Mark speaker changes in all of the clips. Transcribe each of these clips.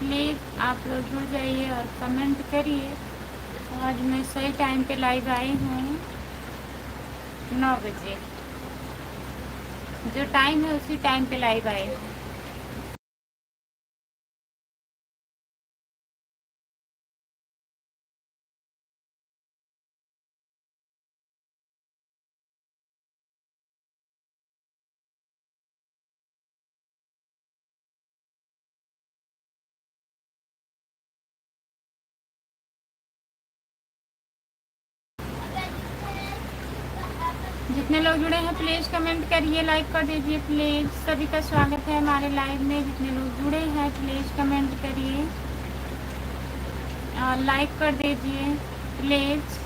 Speaker 1: Please आप लोग जुड़ जाइए और कमेंट करिए। आज मैं सही टाइम पे लाइव आई हूँ, 9 बजे। जो टाइम है उसी टाइम पे लाइव आई हूँ। जितने लोग जुड़े हैं प्लीज़ कमेंट करिए, लाइक कर दीजिए प्लीज़। सभी का स्वागत है हमारे लाइव में। जितने लोग जुड़े हैं प्लीज़ कमेंट करिए और लाइक कर दीजिए प्लीज़।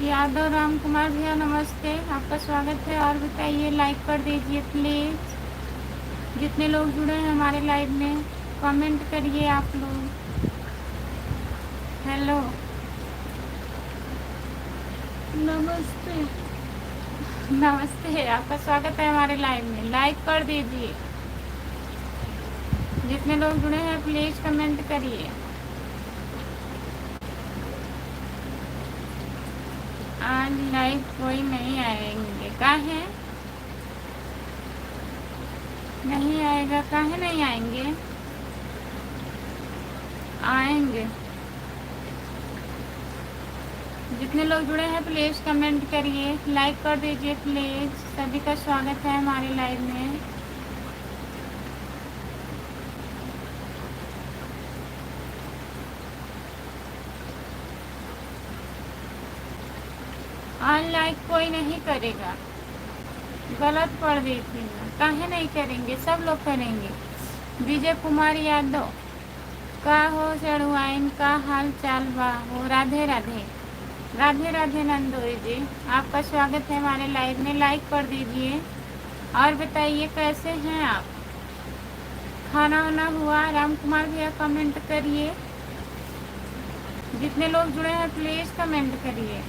Speaker 1: यादव राम कुमार भैया नमस्ते, आपका स्वागत है। और बताइए, लाइक कर दीजिए प्लीज़। जितने लोग जुड़े हैं हमारे लाइव में कमेंट करिए आप लोग। हेलो, नमस्ते। नमस्ते, आपका स्वागत है हमारे लाइव में। लाइक कर दीजिए। जितने लोग जुड़े हैं प्लीज़ कमेंट करिए। आज लाइव कोई नहीं आएंगे, काहे नहीं आएगा? काहे नहीं आएंगे? आएंगे। जितने लोग जुड़े हैं प्लीज़ कमेंट करिए, लाइक कर दीजिए प्लीज़। सभी का स्वागत है हमारे लाइव में। आज लाइक कोई नहीं करेगा, गलत पढ़ दी थी मैं। काहे नहीं करेंगे? सब लोग करेंगे। विजय कुमार यादव, का हो चढ़ुआइन, का हाल चाल बा हो? राधे राधे। राधे राधे नंदोई जी, आपका स्वागत है हमारे लाइव में। लाइक कर दीजिए और बताइए कैसे हैं आप। खाना वाना हुआ? राम कुमार भैया कमेंट करिए। जितने लोग जुड़े हैं प्लीज़ कमेंट करिए।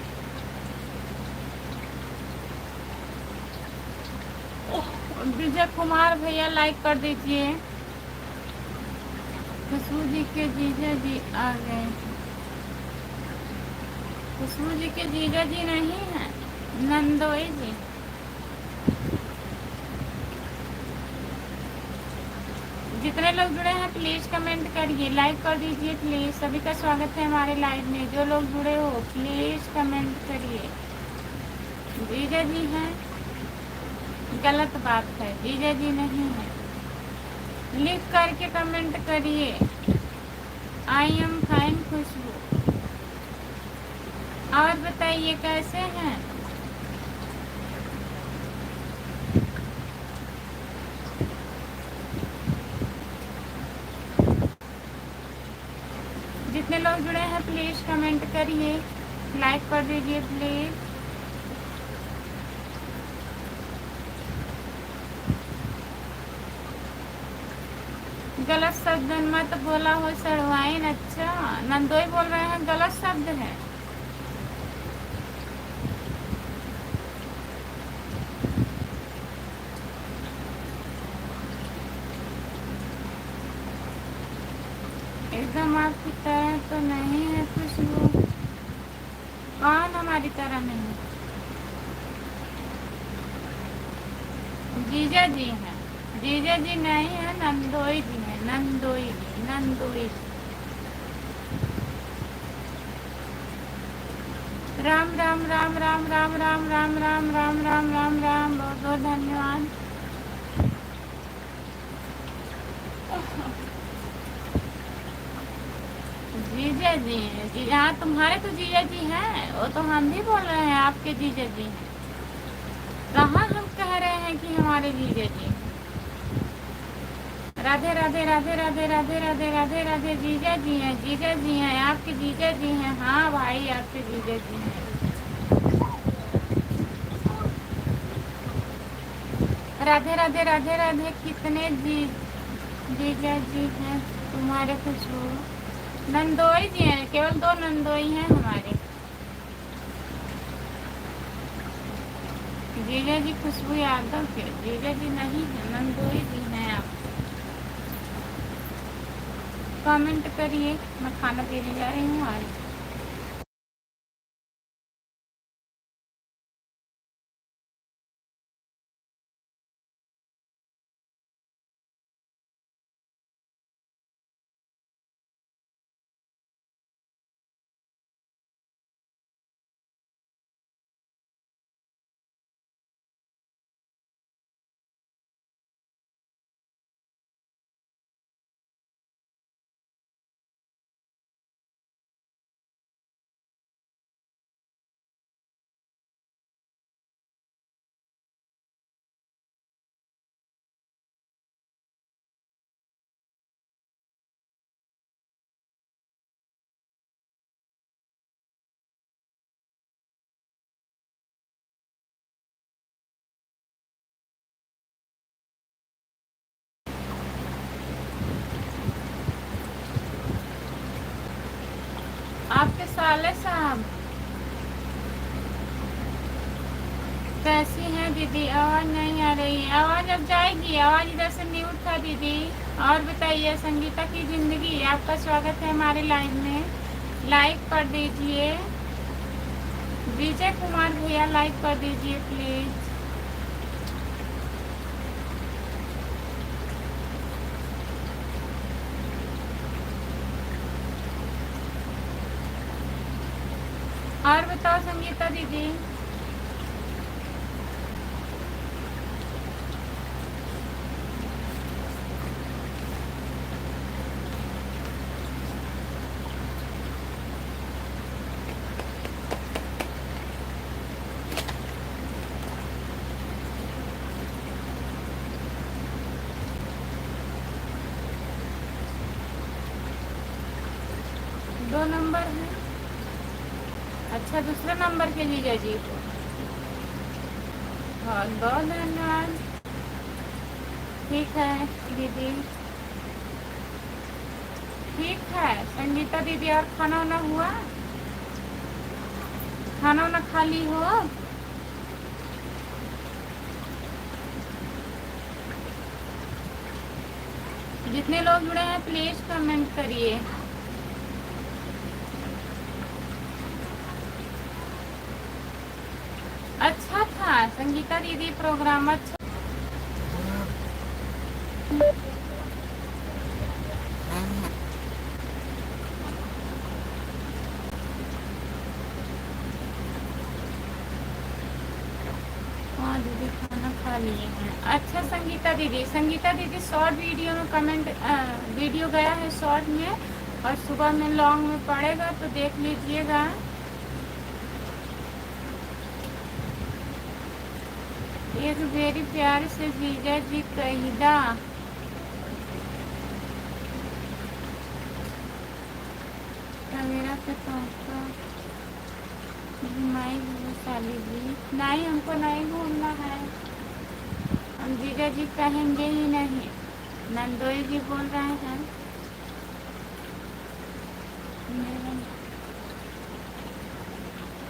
Speaker 1: विजय कुमार भैया लाइक कर दीजिए। खुशबू जी के जीजा जी आ गए। खुशबू जी के जीजा जी नहीं हैं, नंदोई जी। जितने लोग जुड़े हैं प्लीज़ कमेंट करिए, लाइक कर दीजिए प्लीज़। सभी का स्वागत है हमारे लाइव में। जो लोग जुड़े हो प्लीज़ कमेंट करिए। जीजा जी हैं, गलत बात है, जीजा जी नहीं है। लिख करके कमेंट करिए। आई एम फाइन खुशबू। और बताइए कैसे हैं? जितने लोग जुड़े हैं प्लीज़ कमेंट करिए, लाइक कर दीजिए प्लीज़। गलत शब्द मत बोला हो सड़वाइन। अच्छा, नंदोई बोल रहे हैं गलत शब्द है। एकदम आपकी तरह तो नहीं है खुशबू। कौन हमारी तरह नहीं? जीजा जी हैं। जीजा जी नहीं है, नंदोई जी हैं। नंदोई जी, नंदोई जी। राम राम राम राम राम राम राम राम राम राम राम राम, बहुत बहुत धन्यवाद। जीजा जी हैं जी, हाँ तुम्हारे तो जीजा जी हैं, वो तो हम भी बोल रहे हैं आपके जीजा जी हैं। कहाँ हम कह रहे हैं कि हमारे जीजा जी हैं। राधे राधे राधे राधे राधे राधे राधे राधे। जीजा जी हैं, जीजा जी हैं, आपके जीजा जी हैं। हाँ भाई, आपके जीजा जी हैं। राधे राधे राधे राधे। कितने जीजा जी हैं तुम्हारे? खुशबू नंदोई जी हैं, केवल 2 नंदोई हैं हमारे। जीजा जी खुशबू यादव के जीजा जी नहीं है, नंदोई कमेंट करिए। मैं खाना देने जा रही हूँ आज। आपके साले साहब कैसी हैं दीदी? आवाज़ नहीं आ रही है। आवाज़ अब जाएगी। आवाज़ इधर से म्यूट था दीदी। और बताइए, संगीता की ज़िंदगी, आपका स्वागत है हमारे लाइव में। लाइक कर दीजिए। विजय कुमार भैया लाइक कर दीजिए प्लीज़। और बताओ संगीता दीदी। दो नंबर है। अच्छा, दूसरे नंबर के जीजा जी को बहुत बहुत धन्यवाद। ठीक है दीदी, ठीक है संगीता दीदी। और खाना वाना हुआ? खाना वाना खा ली हो? जितने लोग जुड़े हैं प्लीज कमेंट करिए। अच्छा था संगीता दीदी, प्रोग्राम अच्छा। हाँ दीदी, खाना खा लिए हैं। अच्छा संगीता दीदी, संगीता दीदी शॉर्ट वीडियो में कमेंट, वीडियो गया है शॉर्ट में, और सुबह में लॉन्ग में पड़ेगा तो देख लीजिएगा। एक वेरी प्यार से जीजा जी कहिदा। मेरा तो घुमाई साली जी। नहीं, हमको नहीं घूमना है। हम जीजा जी कहेंगे ही नहीं। नंदोई जी बोल रहे हैं। मेरा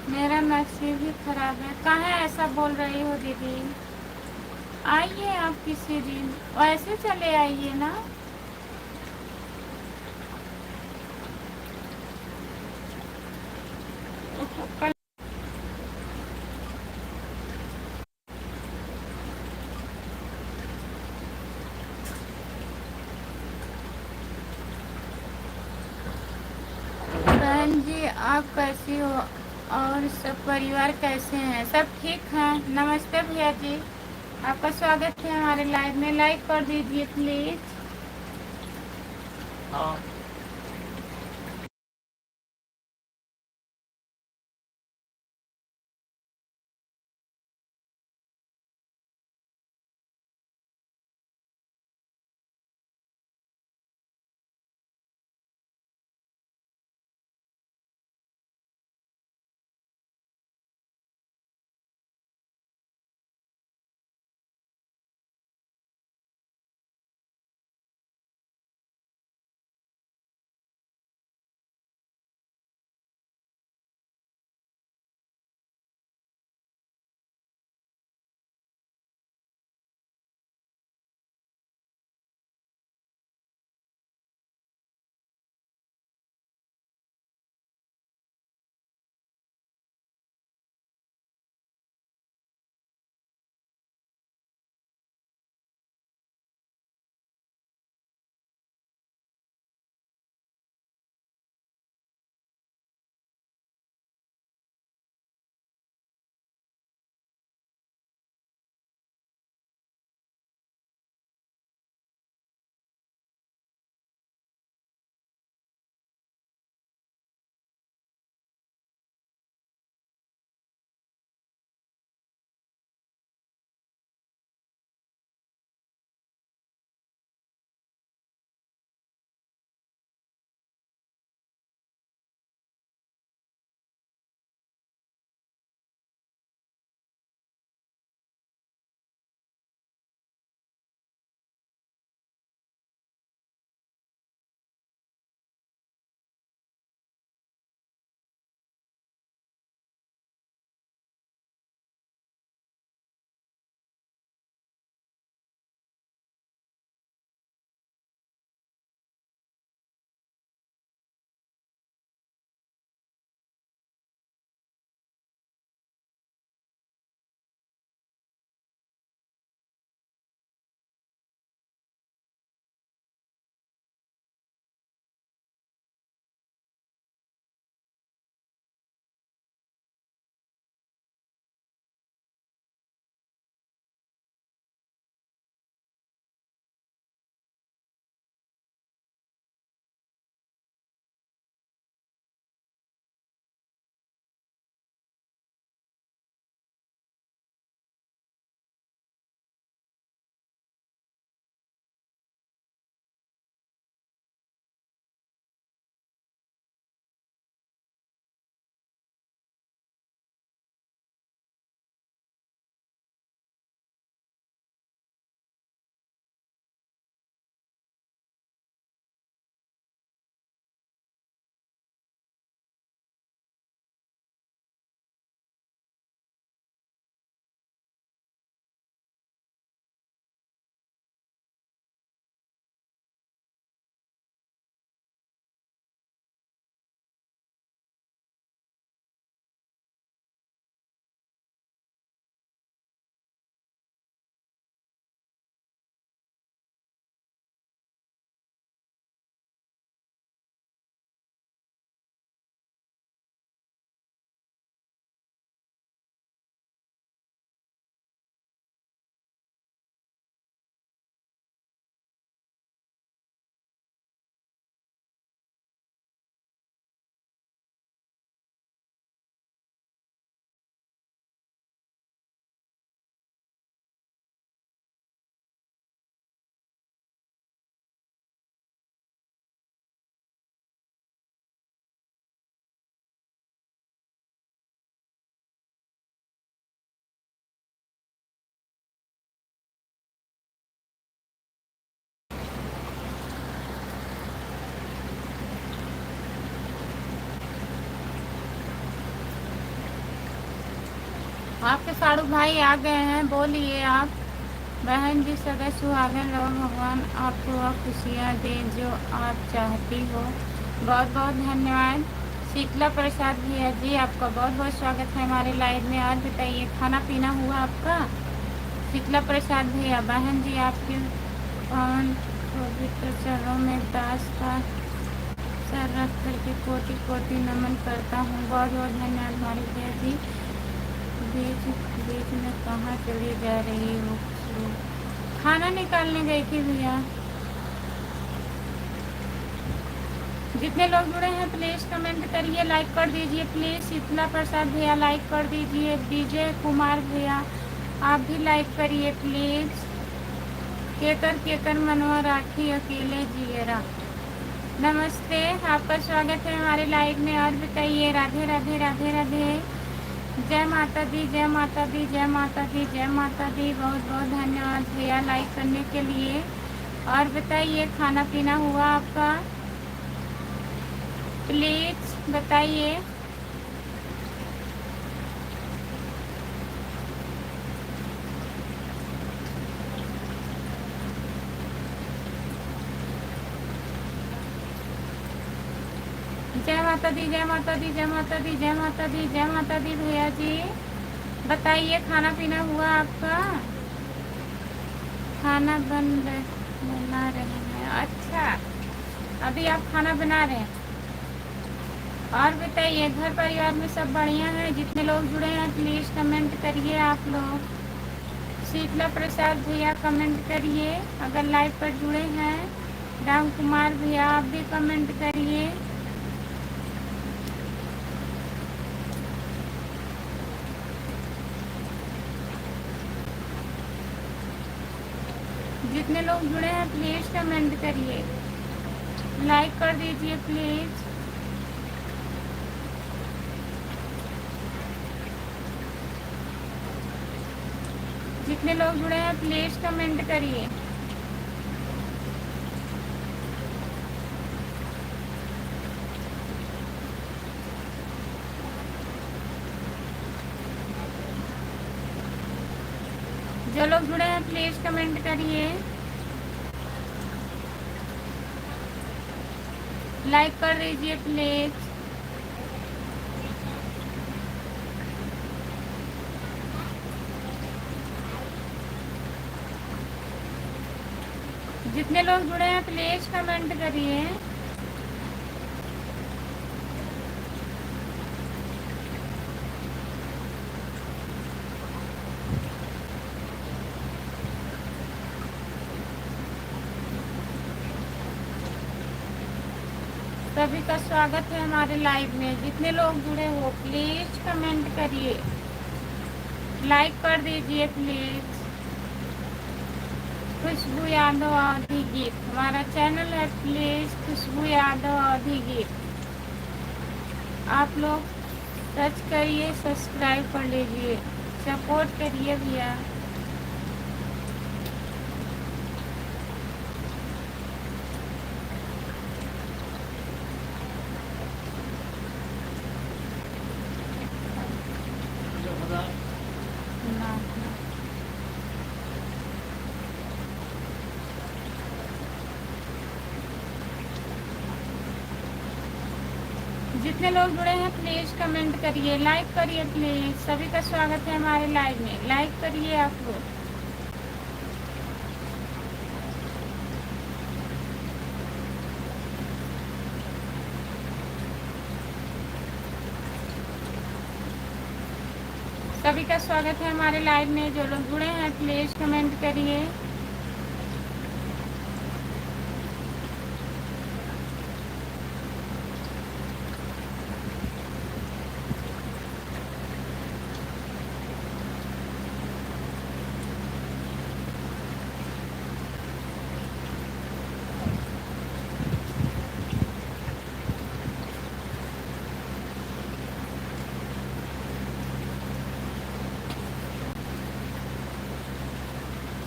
Speaker 1: मेरा नसीब ही खराब है। कहाँ ऐसा बोल रही हो दीदी? आइए आप किसी दिन, वैसे चले आइए ना। कल बहन जी आप कैसी हो? और सब परिवार कैसे हैं? सब ठीक हैं? नमस्ते भैया जी, आपका स्वागत है हमारे लाइव में। लाइक कर दीजिए प्लीज। हाँ। आपके साड़ू भाई आ गए हैं, बोलिए आप। बहन जी सदा सुहागन रहो, भगवान आपको वह खुशियाँ दे जो आप चाहती हो। बहुत बहुत धन्यवाद। शीतला प्रसाद भैया जी, आपका बहुत बहुत स्वागत है हमारे लाइव में। और बताइए, खाना पीना हुआ आपका? शीतला प्रसाद भैया, बहन जी आपके पावन पवित्र चरणों में दास का सर रख करके कोटि कोटि नमन करता हूँ। बहुत बहुत धन्यवाद हमारे भैया जी। बीच बीच में कहाँ चली जा रही हो? खाना निकालने गई थी भैया। जितने लोग जुड़े हैं प्लीज़ कमेंट करिए, लाइक कर दीजिए प्लीज़। शीतला प्रसाद भैया लाइक कर दीजिए। विजय कुमार भैया आप भी लाइक करिए प्लीज़। केकर केकर मनवा राखी अकेले जियरा। नमस्ते, आपका स्वागत है हमारे लाइव में। और बताइए, राधे राधे राधे राधे। जय माता दी, जय माता दी, जय माता दी, जय माता दी। बहुत बहुत धन्यवाद भैया लाइक करने के लिए। और बताइए, खाना पीना हुआ आपका? प्लीज़ बताइए। जय माता दी, जय माता दी, जय माता दी, जय माता दी, जय माता दी भैया जी। बताइए, खाना पीना हुआ आपका? खाना बना रहे हैं, अच्छा अभी आप खाना बना रहे हैं। और बताइए, घर परिवार में सब बढ़िया है? जितने लोग जुड़े हैं प्लीज़ कमेंट करिए आप लोग। शीतला प्रसाद भैया कमेंट करिए अगर लाइव पर जुड़े हैं। राम कुमार भैया आप भी कमेंट करिए। जितने लोग जुड़े हैं प्लीज़ कमेंट करिए, लाइक कर दीजिए प्लीज़। जितने लोग जुड़े हैं प्लीज़ कमेंट करिए। जो लोग जुड़े हैं प्लीज़ कमेंट करिए, लाइक कर दीजिए प्लीज़। जितने लोग जुड़े हैं प्लीज़ कमेंट करिए। सभी का स्वागत है हमारे लाइव में। जितने लोग जुड़े हो प्लीज़ कमेंट करिए, लाइक कर दीजिए प्लीज़। खुशबू यादव अवधी गीत हमारा चैनल है, प्लीज़ खुशबू यादव अवधी गीत आप लोग सर्च करिए, सब्सक्राइब कर लीजिए, सपोर्ट करिए भैया। जितने लोग जुड़े हैं प्लीज़ कमेंट करिए, लाइक करिए प्लीज़। सभी का स्वागत है हमारे लाइव में, लाइक करिए आप लोग। सभी का स्वागत है हमारे लाइव में। जो लोग जुड़े हैं प्लीज़ कमेंट करिए।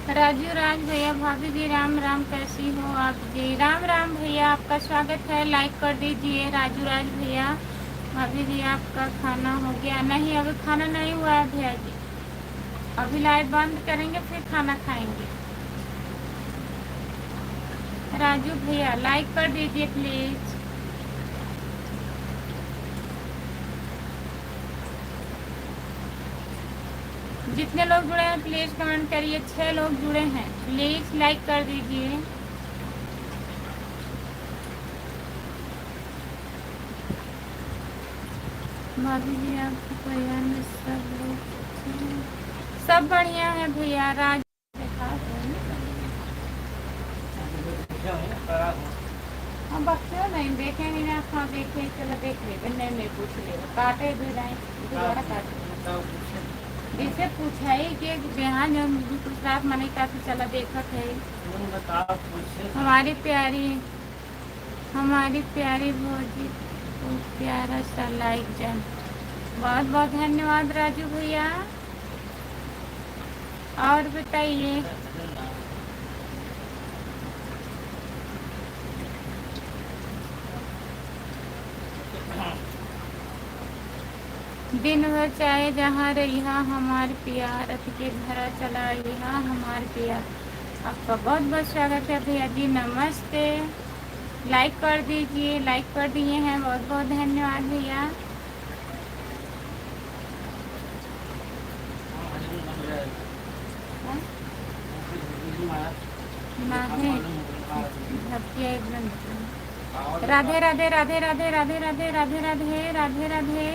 Speaker 1: राजू राज भैया, भाभी जी राम राम, कैसी हो आप जी? राम राम भैया, आपका स्वागत है, लाइक कर दीजिए। राजू राज भैया, भाभी जी आपका खाना हो गया? नहीं, अभी खाना नहीं हुआ है भैया जी। अभी लाइट बंद करेंगे फिर खाना खाएंगे। राजू भैया लाइक कर दीजिए प्लीज। जितने लोग जुड़े हैं प्लीज कमेंट करिए। 6 लोग जुड़े हैं, प्लीज लाइक कर दीजिए। भाभी जी आपके परिवार में सब लोग सब बढ़िया है भैया। राज हम बच्चे नहीं देखेंगे ना, हाँ देखे चलो देख ले, नहीं पूछ ले काटे भी नहीं दोबारा काटे जिसे पूछा ही कि बिहान जो साथ मने का चला देखत है। हमारी प्यारी भौजी तो प्यारा सा लाइक जन। बहुत बहुत धन्यवाद राजू भैया। और बताइए दिन भर चाहे जहाँ रहिया हमार पिया, रथ के घर चला यहाँ हमार पिया। आपका बहुत बहुत स्वागत है भैया जी, नमस्ते। लाइक कर दीजिए, लाइक कर दिए हैं, बहुत बहुत धन्यवाद भैया। राधे राधे राधे राधे राधे राधे राधे राधे राधे राधे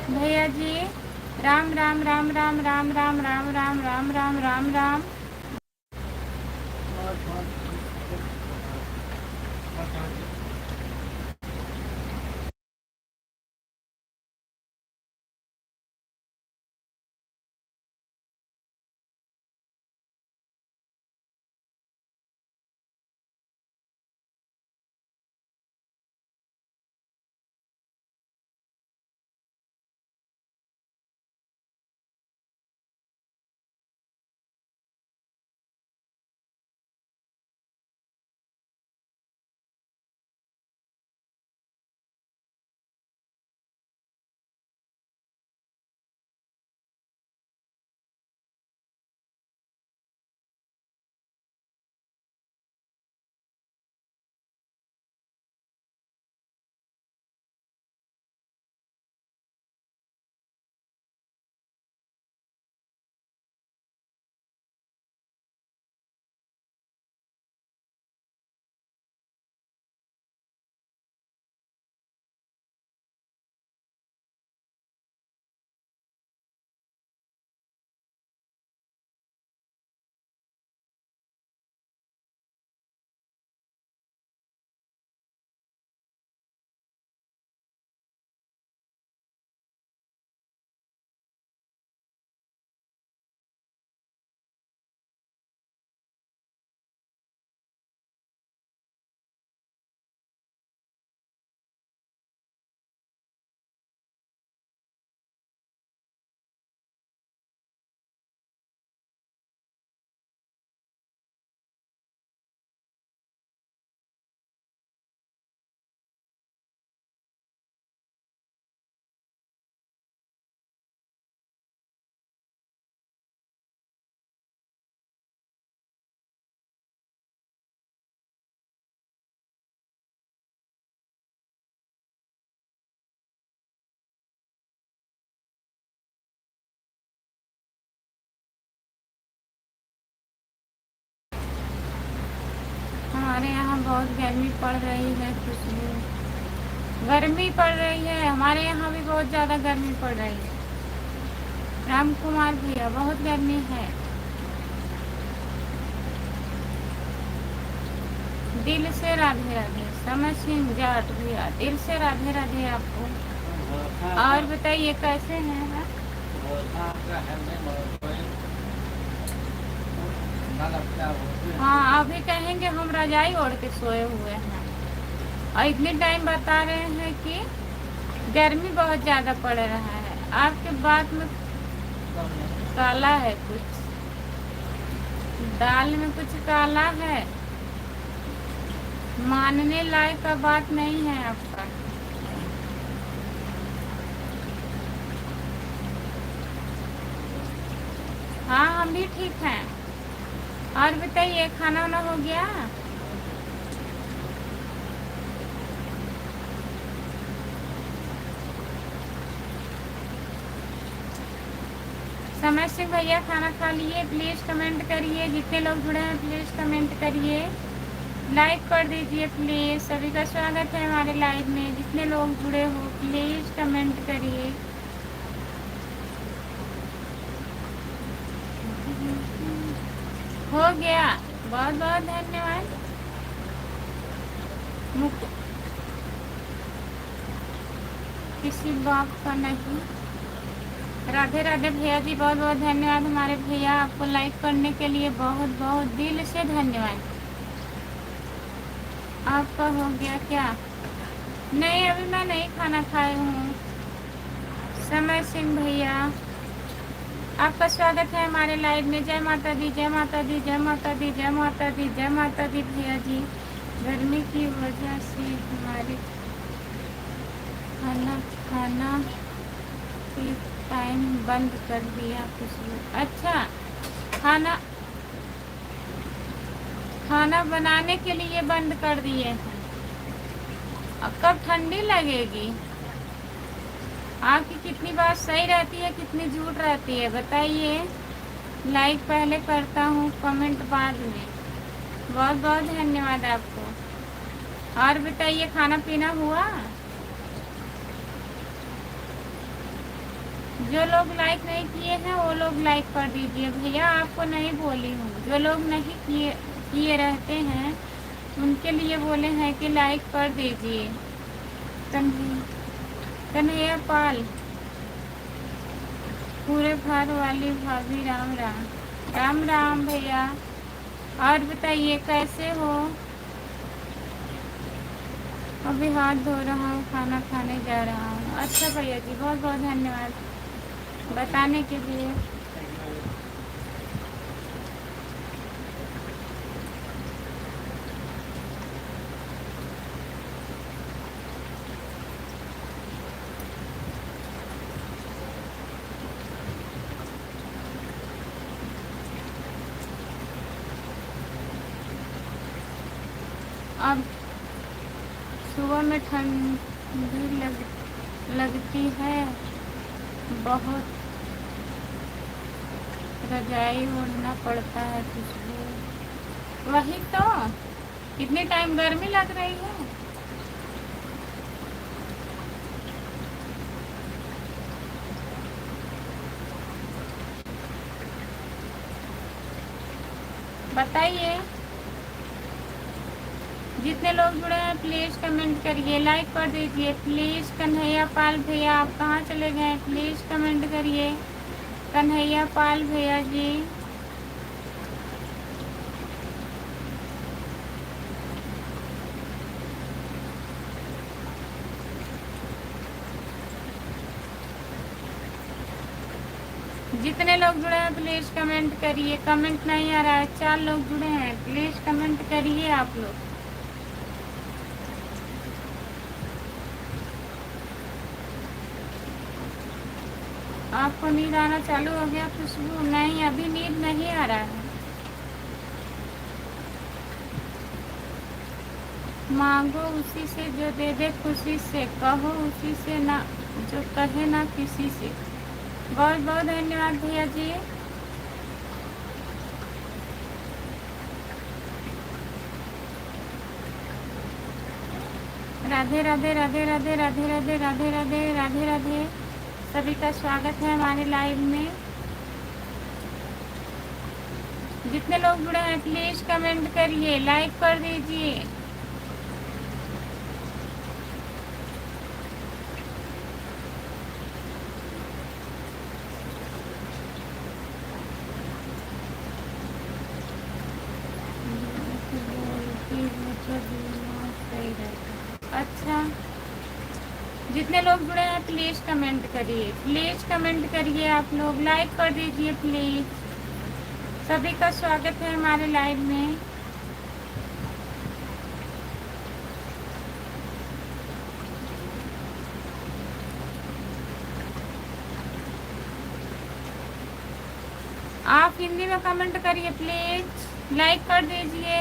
Speaker 1: भैया जी। राम राम राम राम राम राम राम राम राम राम राम राम। हमारे यहाँ बहुत गर्मी पड़ रही है, खुशबू गर्मी पड़ रही है। हमारे यहाँ भी बहुत ज़्यादा गर्मी पड़ रही है। राम कुमार भैया बहुत गर्मी है। दिल से राधे राधे। समझ सिंह जाट भैया दिल से राधे राधे आपको। और बताइए कैसे हैं? हाँ अभी कहेंगे हम रजाई ओढ़ के सोए हुए हैं और इतने टाइम बता रहे हैं कि गर्मी बहुत ज़्यादा पड़ रहा है। आपके बात में काला है, कुछ दाल में कुछ काला है, मानने लायक का बात नहीं है आपका। हाँ हम भी ठीक हैं। और बताइए, खाना वाना हो गया? समय सिंह भैया खाना खा लिए? प्लीज़ कमेंट करिए। जितने लोग जुड़े हैं प्लीज़ कमेंट करिए, लाइक कर दीजिए प्लीज़। सभी का स्वागत है हमारे लाइव में। जितने लोग जुड़े हो प्लीज़ कमेंट करिए। हो गया, बहुत बहुत धन्यवाद। किसी बात का नहीं। राधे राधे भैया जी, बहुत बहुत धन्यवाद हमारे भैया। आपको लाइक करने के लिए बहुत बहुत दिल से धन्यवाद। आपका हो गया क्या? नहीं, अभी मैं नहीं खाना खाई हूँ। समय सिंह भैया, आपका स्वागत है हमारे लाइव में। जय माता दी, जय माता दी, जय माता दी, जय माता दी, जय माता दी भैया जी। गर्मी की वजह से हमारे खाना की टाइम बंद कर दिया कुछ लोग। अच्छा, खाना बनाने के लिए बंद कर दिए हैं। अब कब ठंडी लगेगी? आपकी कितनी बात सही रहती है, कितनी झूठ रहती है बताइए। लाइक पहले करता हूँ, कमेंट बाद में। बहुत बहुत धन्यवाद आपको। और बताइए, खाना पीना हुआ? जो लोग लाइक नहीं किए हैं वो लोग लाइक कर दीजिए भैया। आपको नहीं बोली हूँ, जो लोग नहीं किए रहते हैं उनके लिए बोले हैं कि लाइक कर दीजिए। कन्हैया पाल, पूरे घर वाली भाभी, राम राम। राम राम भैया। और बताइए कैसे हो? अभी हाथ धो रहा हूँ, खाना खाने जा रहा हूँ। अच्छा भैया जी, बहुत बहुत धन्यवाद बताने के लिए। अब सुबह में ठंडी लगती है बहुत, रजाई ओढ़ना पड़ता है खुशबू। वही तो, कितने टाइम गर्मी लग रही है। बताइए, जितने लोग जुड़े हैं प्लीज़ कमेंट करिए, लाइक कर दीजिए प्लीज़। कन्हैया पाल भैया, आप कहाँ चले गए? प्लीज़ कमेंट करिए। कन्हैया पाल भैया जी, जितने लोग जुड़े हैं प्लीज़ कमेंट करिए। कमेंट नहीं आ रहा है, 4 लोग जुड़े हैं, प्लीज़ कमेंट करिए आप लोग। आपको नींद आना चालू हो गया खुशबू? नहीं, अभी नींद नहीं आ रहा है। मांगो उसी से जो दे दे खुशी से, कहो उसी से ना जो कहे ना किसी से। बहुत बहुत धन्यवाद भैया जी। राधे राधे राधे राधे राधे राधे राधे राधे राधे राधे। सभी का स्वागत है हमारे लाइव में। जितने लोग जुड़े हैं प्लीज़ कमेंट करिए, लाइक कर दीजिए। अच्छा, जितने लोग जुड़े हैं प्लीज़ कमेंट करिए, प्लीज़ कमेंट करिए। आप लोग लाइक कर दीजिए प्लीज़। सभी का स्वागत है हमारे लाइव में। आप हिंदी में कमेंट करिए प्लीज, लाइक कर दीजिए।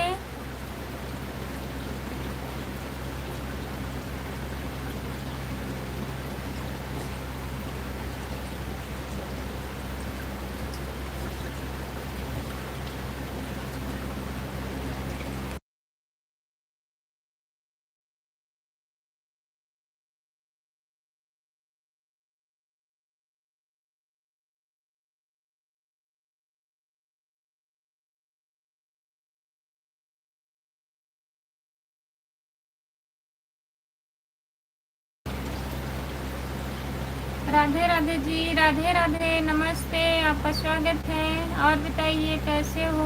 Speaker 1: राधे राधे जी, राधे राधे, नमस्ते, आपका स्वागत है। और बताइए कैसे हो?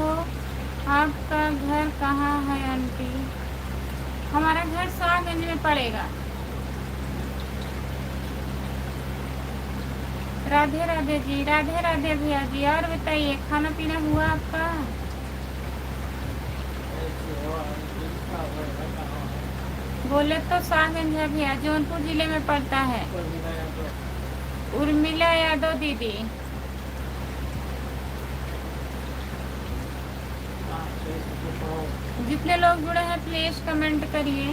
Speaker 1: आपका घर कहाँ है आंटी? हमारा घर शाहगंज में पड़ेगा। राधे राधे जी, राधे राधे भैया जी। और बताइए खाना पीना हुआ आपका? बोले तो शाहगंज है भैया, जौनपुर जिले में पड़ता है। उर्मिला यादव दीदी। जितने लोग जुड़े हैं प्लीज कमेंट करिए।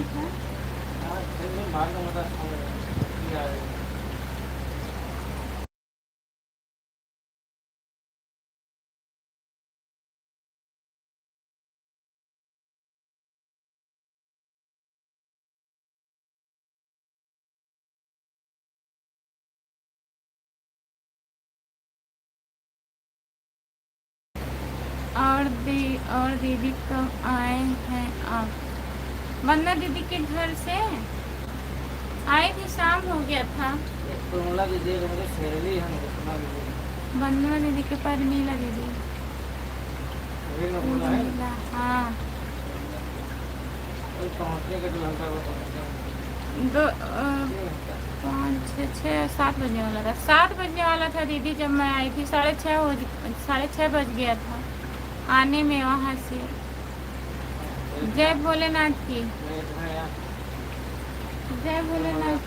Speaker 1: और दीदी कब आए हैं आप? वंदना दीदी के घर से आई थी, शाम हो गया था। वंदना दीदी के पर नीला दीदी। हाँ, दो 5 6 7 बजने वाला था। 7 बजने वाला था दीदी जब मैं आई थी। 6:30 बज गया था आने में वहाँ से। जय भोलेनाथ की, जय भोलेनाथ।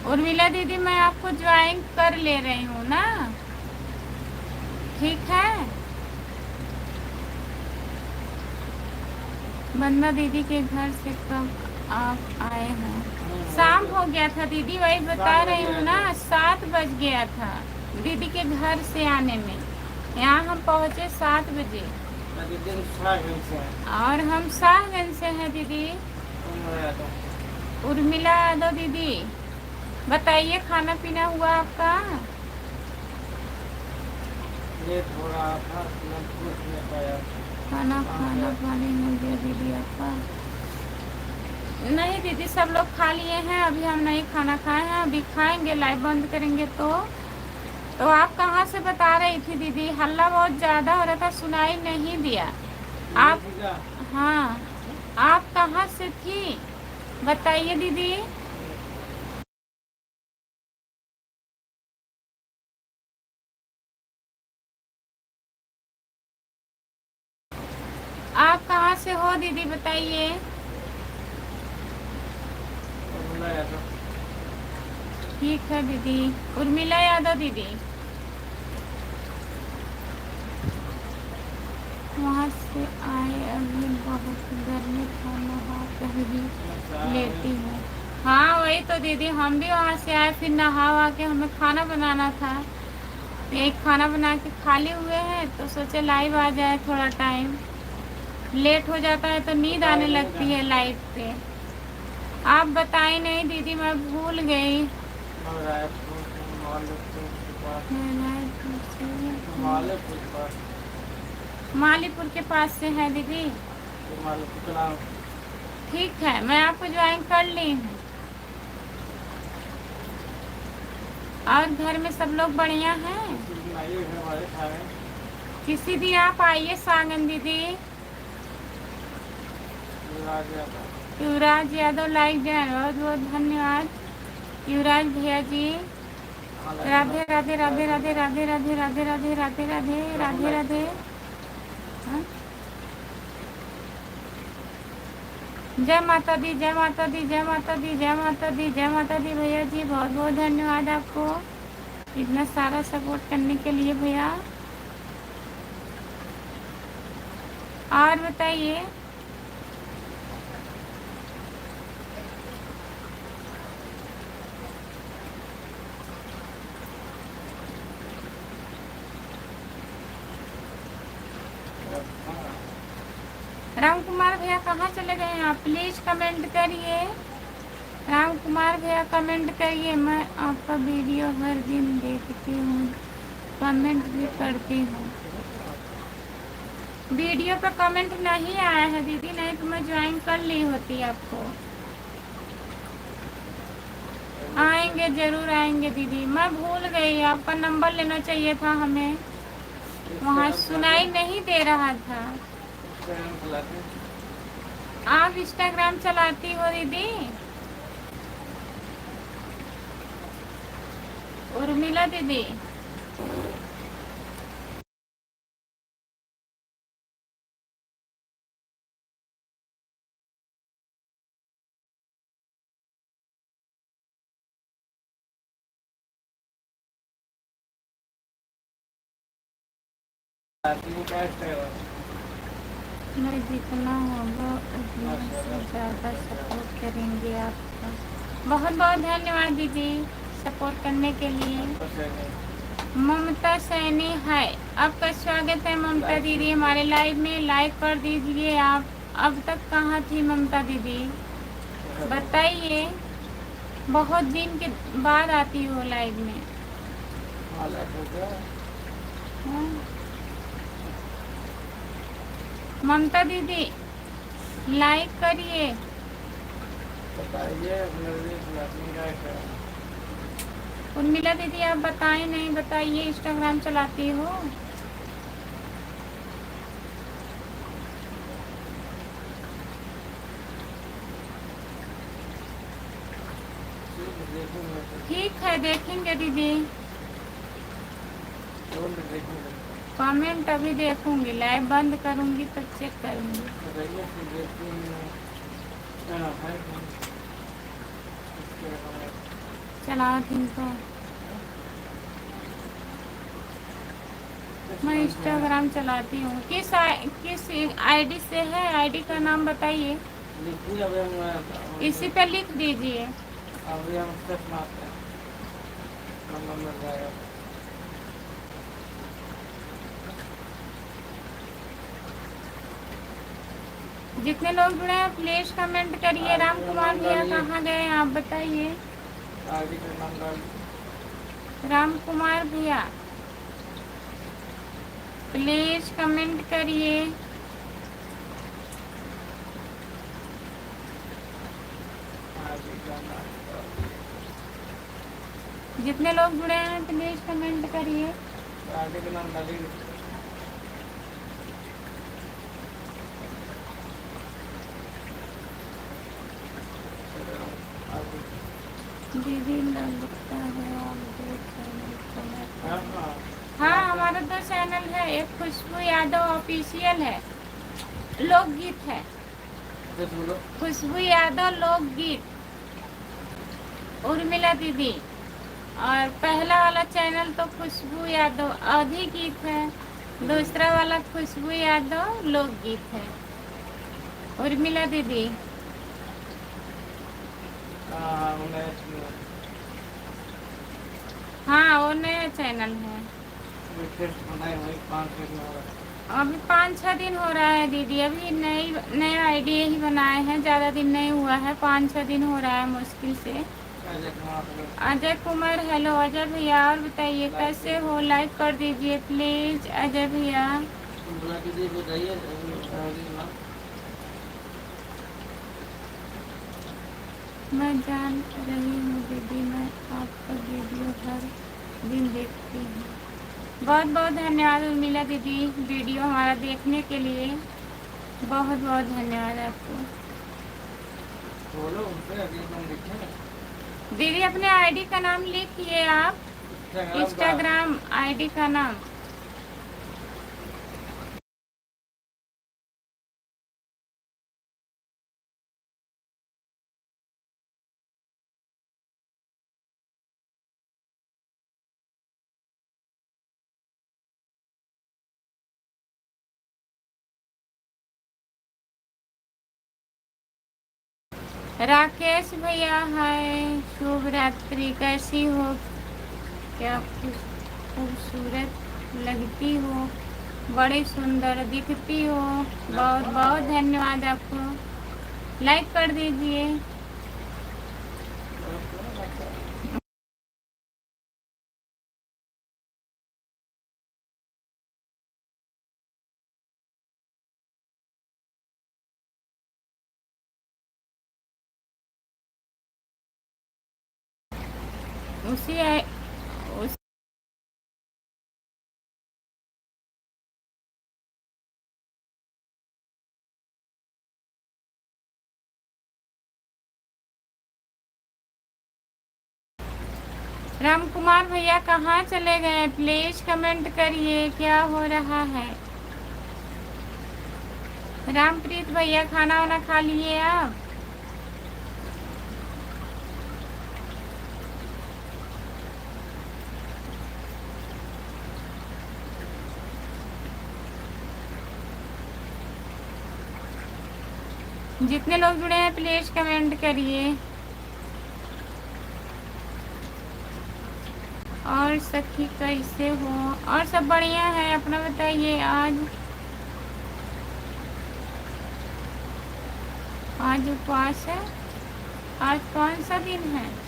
Speaker 1: उर्मिला दीदी मैं आपको ज्वाइन कर ले रही हूँ ना, ठीक है? वंदना दीदी के घर से कब आप आए हैं? शाम हो गया था दीदी, वही बता रही हूँ ना, 7 बज गया था दीदी के घर से आने में। यहाँ हम पहुँचे 7 बजे। और हम शाहगंज से हैं दीदी। उर्मिला यादव दीदी, बताइए खाना पीना हुआ आपका? ये थोड़ा खाना पानी हो गया दीदी आपका? नहीं दीदी, सब लोग खा लिए हैं, अभी हम नहीं खाना खाए हैं, अभी खाएंगे, लाइव बंद करेंगे तो आप कहाँ से बता रही थी दीदी? हल्ला बहुत ज़्यादा हो रहा था, सुनाई नहीं दिया। आप, हाँ, आप कहाँ से थी बताइए दीदी। आप कहाँ से हो दीदी बताइए। ठीक है दीदी, उर्मिला यादव दीदी। वहाँ से आए, अभी बहुत गर्मी खाना पहली लेती हूँ। हाँ वही तो दीदी, हम भी वहाँ से आए, फिर नहा के हमें खाना बनाना था। एक खाना बना के खाली हुए हैं तो सोचे लाइव आ जाए, थोड़ा टाइम लेट हो जाता है तो नींद आने लगती है लाइव पे। आप बताएं नहीं दीदी, मैं भूल गई। मालीपुर के पास से है दीदी। ठीक है, मैं आपको ज्वाइन कर ली हूँ। और घर में सब लोग बढ़िया हैं? किसी दिन आप आइए सागन दीदी। युवराज यादव लाइक दिया, बहुत बहुत धन्यवाद युवराज भैया जी। राधे राधे राधे राधे राधे राधे राधे राधे राधे राधे राधे राधे। हाँ? जय माता दी, जय माता दी, जय माता दी, जय माता दी, जय माता दी भैया जी, बहुत बहुत धन्यवाद आपको इतना सारा सपोर्ट करने के लिए भैया। और बताइए। राम कुमार भैया कहाँ चले गए हैं आप? प्लीज कमेंट करिए। राम कुमार भैया कमेंट करिए। मैं आपका वीडियो हर दिन देखती हूँ, कमेंट भी करती हूँ। वीडियो पे कमेंट नहीं आया है दीदी, नहीं तो मैं ज्वाइन कर ली होती आपको। आएंगे, जरूर आएंगे दीदी। मैं भूल गई, आपका नंबर लेना चाहिए था हमें, वहाँ सुनाई नहीं दे रहा था। आप इंस्टाग्राम चलाती हो दीदी? उर्मिला दीदी, मैं जितना होगा उतना से ज़्यादा सपोर्ट करेंगे आपका। बहुत बहुत धन्यवाद दीदी सपोर्ट करने के लिए। ममता सैनी है, आपका स्वागत है ममता दीदी हमारे लाइव में। लाइक कर दीजिए आप। अब तक कहाँ थी ममता दीदी, बताइए। बहुत दिन के बाद आती हो लाइव में। हाँ? ममता दीदी लाइक करिए। उर्मिला दीदी आप बताएं नहीं, बताइए इंस्टाग्राम चलाती हो? ठीक है, देखेंगे दीदी। कमेंट अभी देखूंगी, लाइव बंद करूंगी तो चेक करूंगी। चलाओ इनको। मैं इंस्टाग्राम चलाती हूँ। किस आईडी से है? आईडी का नाम बताइए। इसी पे लिख दीजिए। जितने लोग जुड़े हैं प्लीज कमेंट करिए। राम कुमार भैया कहाँ गए आप बताइए? राम कुमार भैया प्लीज कमेंट करिए। जितने लोग जुड़े हैं प्लीज कमेंट करिए। दीदी लगता है आप दो चैनल। हाँ, हमारा दो चैनल है। एक खुशबू यादव ऑफिशियल है, लोकगीत है। खुशबू यादव लोकगीत, उर्मिला दीदी। और पहला वाला चैनल तो खुशबू यादव आधी गीत है, दूसरा वाला खुशबू यादव लोकगीत है। उर्मिला दीदी हाँ, वो नया चैनल है। अभी 5-6 दिन हो रहा है दीदी। अभी नए आईडी ही बनाए हैं, ज़्यादा दिन नहीं हुआ है, 5-6 दिन हो रहा है मुश्किल से। अजय कुमार, हेलो अजय भैया। और बताइए कैसे हो? लाइक कर दीजिए प्लीज अजय भैया। मैं जान रही हूँ दीदी, मैं आपका वीडियो हर दिन देखती हूँ। बहुत बहुत धन्यवाद उर्मिला दीदी वीडियो हमारा देखने के लिए। बहुत बहुत धन्यवाद आपको। दीदी अपने आईडी का नाम लिखिए आप। इंस्टाग्राम आईडी का नाम राकेश भैया है। शुभ रात्रि, कैसी हो? क्या खूबसूरत लगती हो, बड़ी सुंदर दिखती हो। बहुत बहुत धन्यवाद आपको। लाइक कर दीजिए। उसी उस राम कुमार भैया कहाँ चले गए? प्लीज कमेंट करिए, क्या हो रहा है? रामप्रीत भैया खाना वाना खा लिए आप? जितने लोग जुड़े हैं प्लीज कमेंट करिए। और सखी कैसे हो? और सब बढ़िया है, अपना बताइए। आज उपवास है। आज कौन सा दिन है?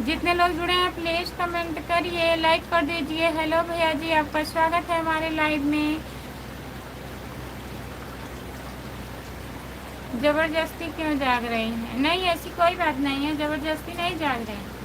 Speaker 1: जितने लोग जुड़े हैं प्लीज कमेंट करिए, लाइक कर दीजिए। हेलो भैया जी, आपका स्वागत है हमारे लाइव में। जबरदस्ती क्यों जाग रही हैं? नहीं, ऐसी कोई बात नहीं है, जबरदस्ती नहीं जाग रहे हैं।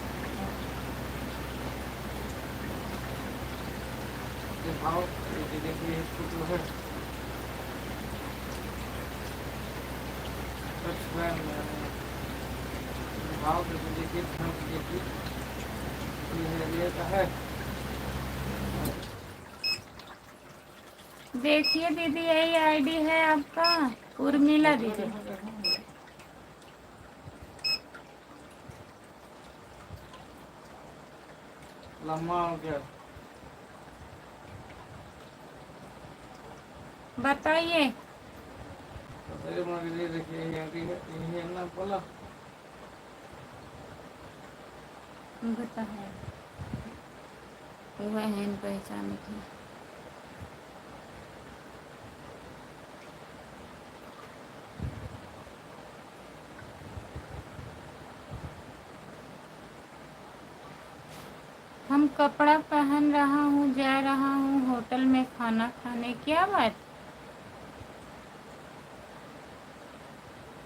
Speaker 1: देखिए दीदी, यही आईडी है आपका, उर्मिला दीदी। लम्बा हो गया। बताइए। बता है वह है पहचान की। हम कपड़ा पहन रहा हूँ, जा रहा हूँ होटल में खाना खाने। क्या बात?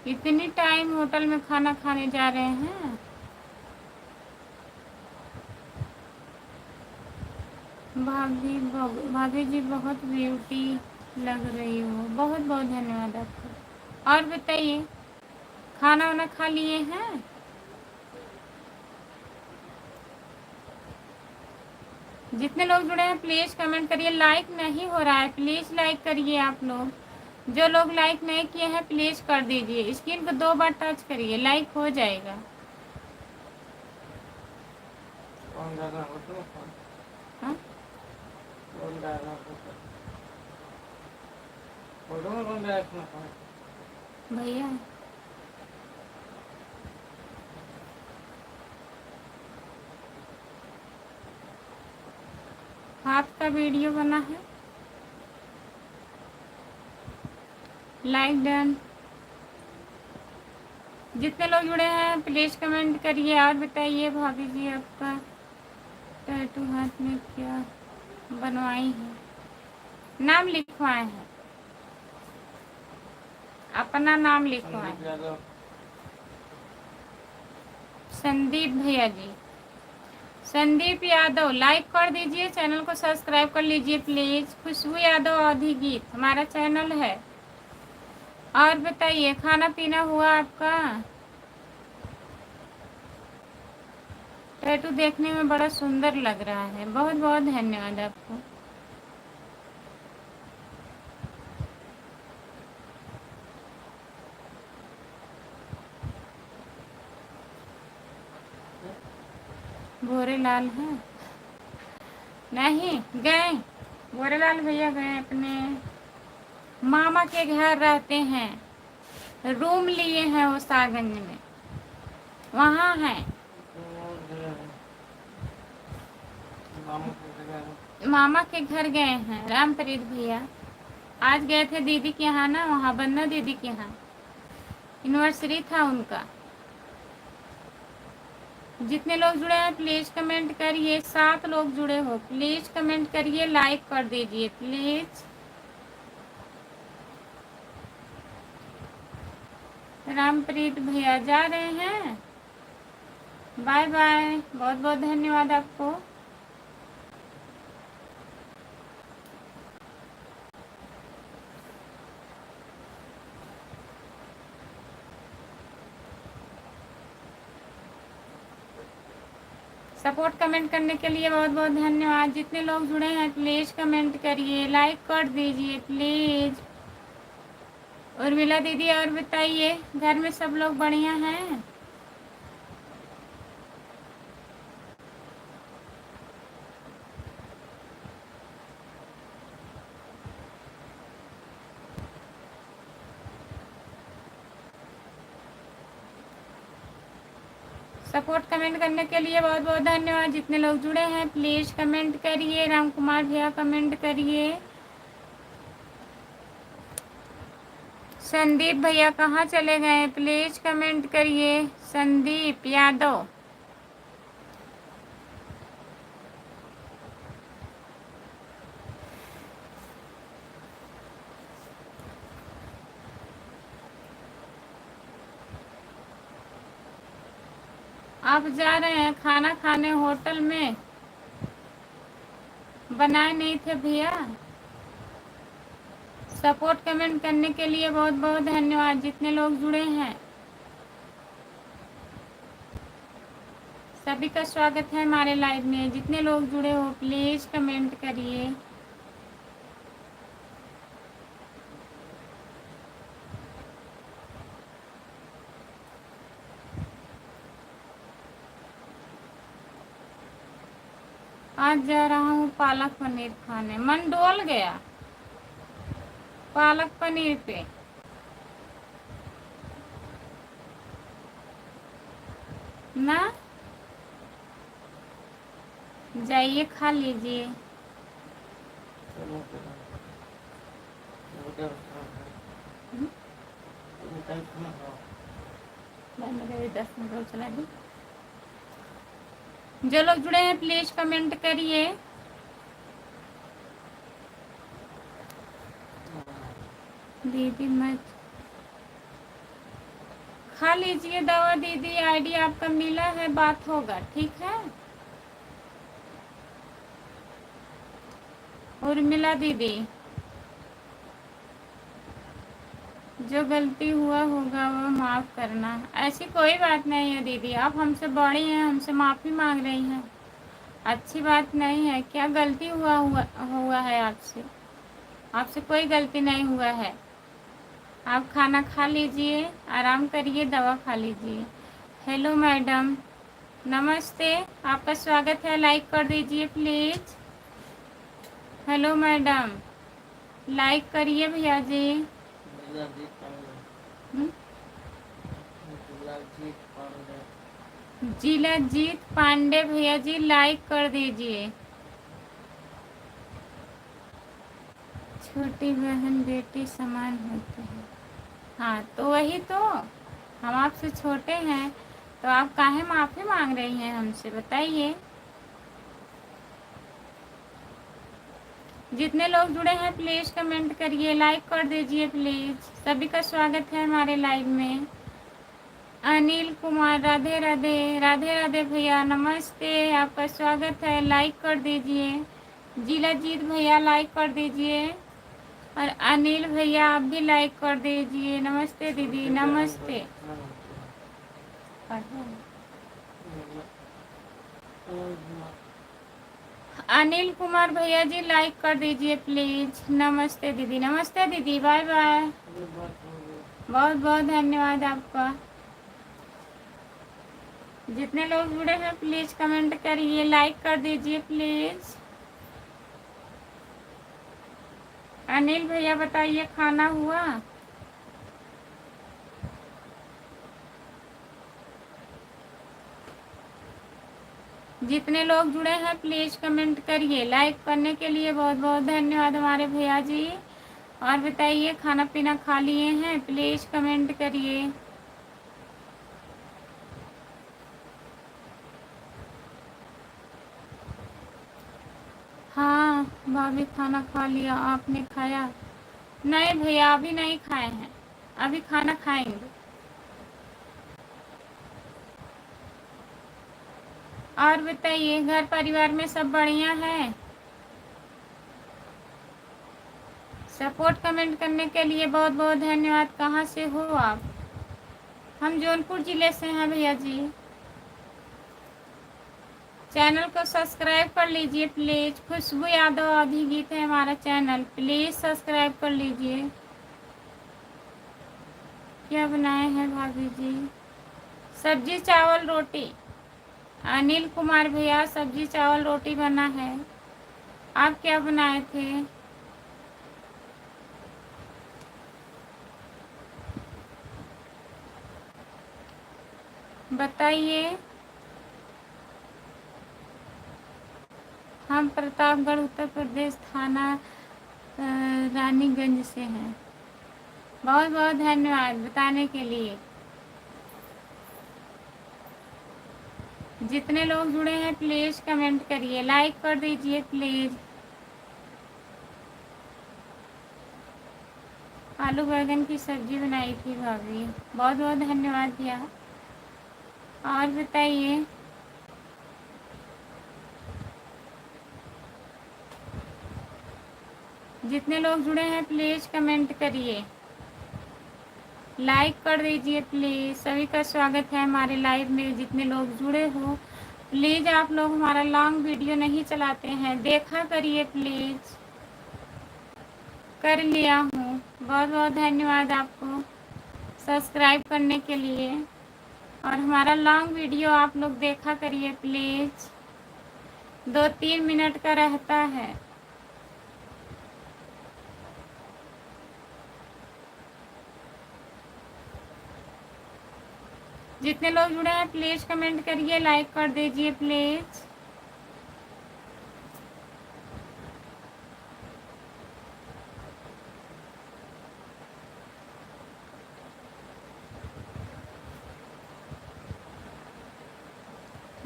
Speaker 1: इतनी टाइम होटल में खाना खाने जा रहे हैं? भाभी जी बहुत ब्यूटी लग रही हो। बहुत बहुत धन्यवाद आपको। और बताइए, खाना वाना खा लिए हैं? जितने लोग जुड़े हैं प्लीज कमेंट करिए। लाइक नहीं हो रहा है, प्लीज लाइक करिए आप लोग। जो लोग लाइक नहीं किए हैं प्लीज कर दीजिए। स्क्रीन को 2 बार टच करिए, लाइक हो जाएगा। हाँ? भैया हाथ का वीडियो बना है। Like done. जितने लोग जुड़े हैं प्लीज कमेंट करिए। और बताइए भाभी जी, आपका टैटू हाथ में क्या बनवाई है? नाम लिखवाए हैं, अपना नाम लिखवाए। संदीप भैया जी, संदीप यादव लाइक कर दीजिए, चैनल को सब्सक्राइब कर लीजिए प्लीज। खुशबू यादव आधी गीत हमारा चैनल है। और बताइए, खाना पीना हुआ आपका? टैटू देखने में बड़ा सुंदर लग रहा है, बहुत बहुत धन्यवाद आपको। भोरेलाल हैं? नहीं गए, भोरेलाल भैया गए अपने मामा के घर रहते हैं, रूम लिए हैं वो सागंज में, वहाँ हैं। मामा के घर गए हैं रामप्रीत भैया। आज गए थे दीदी के यहाँ ना, वहाँ बन्ना दीदी के यहाँ एनिवर्सरी था उनका। जितने लोग जुड़े हैं प्लीज कमेंट करिए। 7 लोग जुड़े हो, प्लीज कमेंट करिए, लाइक कर दीजिए प्लीज। रामप्रीत भैया जा रहे हैं, बाय बाय, बहुत बहुत धन्यवाद आपको। सपोर्ट कमेंट करने के लिए बहुत बहुत धन्यवाद। जितने लोग जुड़े हैं प्लीज कमेंट करिए, लाइक कर दीजिए प्लीज। उर्मिला दीदी और बताइए, घर में सब लोग बढ़िया हैं? सपोर्ट कमेंट करने के लिए बहुत बहुत धन्यवाद। जितने लोग जुड़े हैं प्लीज कमेंट करिए। राम कुमार भैया कमेंट करिए। संदीप भैया कहाँ चले गए, प्लीज कमेंट करिए। संदीप यादव, आप जा रहे हैं खाना खाने होटल में? बनाए नहीं थे भैया? सपोर्ट कमेंट करने के लिए बहुत बहुत धन्यवाद। जितने लोग जुड़े हैं सभी का स्वागत है हमारे लाइव में। जितने लोग जुड़े हो प्लीज कमेंट करिए। आज जा रहा हूँ पालक पनीर खाने, मन डोल गया पालक पनीर पे। ना जाइए खा लीजिए। मेरे 10 मिनट और चला दी। जो लोग जुड़े हैं प्लीज कमेंट करिए। दीदी मत खा लीजिए दवा दीदी, आईडी आपका मिला है, बात होगा ठीक है। उर्मिला दीदी, जो गलती हुआ होगा वो माफ़ करना। ऐसी कोई बात नहीं है दीदी, आप हमसे बड़ी हैं, हमसे माफ़ी मांग रही हैं, अच्छी बात नहीं है। क्या गलती हुआ है आपसे? आपसे कोई गलती नहीं हुआ है। आप खाना खा लीजिए, आराम करिए, दवा खा लीजिए। हेलो मैडम, नमस्ते, आपका स्वागत है, लाइक कर दीजिए प्लीज़। हेलो मैडम, लाइक करिए भैया जी। जिलाजीत पांडे भैया जी लाइक कर दीजिए। छोटी बहन बेटी समान होती है। हाँ तो वही तो, हम आपसे छोटे हैं तो आप काहे माफ़ी मांग रही हैं हमसे, बताइए। जितने लोग जुड़े हैं प्लीज़ कमेंट करिए, लाइक कर दीजिए प्लीज़। सभी का स्वागत है हमारे लाइव में। अनिल कुमार, राधे राधे, राधे राधे भैया, नमस्ते, आपका स्वागत है, लाइक कर दीजिए। जिलाजीत भैया लाइक कर दीजिए। और अनिल भैया आप भी लाइक कर दीजिए। नमस्ते दीदी, नमस्ते। अनिल कुमार भैया जी लाइक कर दीजिए प्लीज। नमस्ते दीदी, नमस्ते दीदी, बाय बाय। बहुत बहुत धन्यवाद आपका। जितने लोग जुड़े हैं प्लीज कमेंट करिए, लाइक कर दीजिए प्लीज। अनिल भैया बताइए खाना हुआ? जितने लोग जुड़े हैं प्लीज कमेंट करिए। लाइक करने के लिए बहुत बहुत धन्यवाद हमारे भैया जी। और बताइए खाना पीना खा लिए हैं? प्लीज कमेंट करिए। हाँ भाभी खाना खा लिया, आपने खाया? नहीं भैया अभी नहीं खाए हैं, अभी खाना खाएंगे। और बताइए घर परिवार में सब बढ़िया है? सपोर्ट कमेंट करने के लिए बहुत बहुत धन्यवाद। कहाँ से हो आप? हम जौनपुर ज़िले से हैं भैया जी। चैनल को सब्सक्राइब कर लीजिए प्लीज़। खुशबू यादव अभिगीत है हमारा चैनल, प्लीज़ सब्सक्राइब कर लीजिए। क्या बनाए हैं भाभी जी? सब्जी चावल रोटी। अनिल कुमार भैया सब्जी चावल रोटी बना है। आप क्या बनाए थे? बताइए। हम प्रतापगढ़ उत्तर प्रदेश, थाना रानीगंज से हैं। बहुत बहुत धन्यवाद बताने के लिए। जितने लोग जुड़े हैं प्लीज़ कमेंट करिए, लाइक कर दीजिए प्लीज़। आलू बैंगन की सब्जी बनाई थी भाभी। बहुत बहुत धन्यवाद भैया। और बताइए। जितने लोग जुड़े हैं प्लीज़ कमेंट करिए, लाइक कर दीजिए प्लीज़। सभी का स्वागत है हमारे लाइव में। जितने लोग जुड़े हो प्लीज़, आप लोग हमारा लॉन्ग वीडियो नहीं चलाते हैं, देखा करिए प्लीज़। कर लिया हूँ, बहुत बहुत धन्यवाद आपको सब्सक्राइब करने के लिए। और हमारा लॉन्ग वीडियो आप लोग देखा करिए प्लीज़, 2-3 मिनट का रहता है। जितने लोग जुड़े हैं प्लीज़ कमेंट करिए, लाइक कर दीजिए प्लीज़।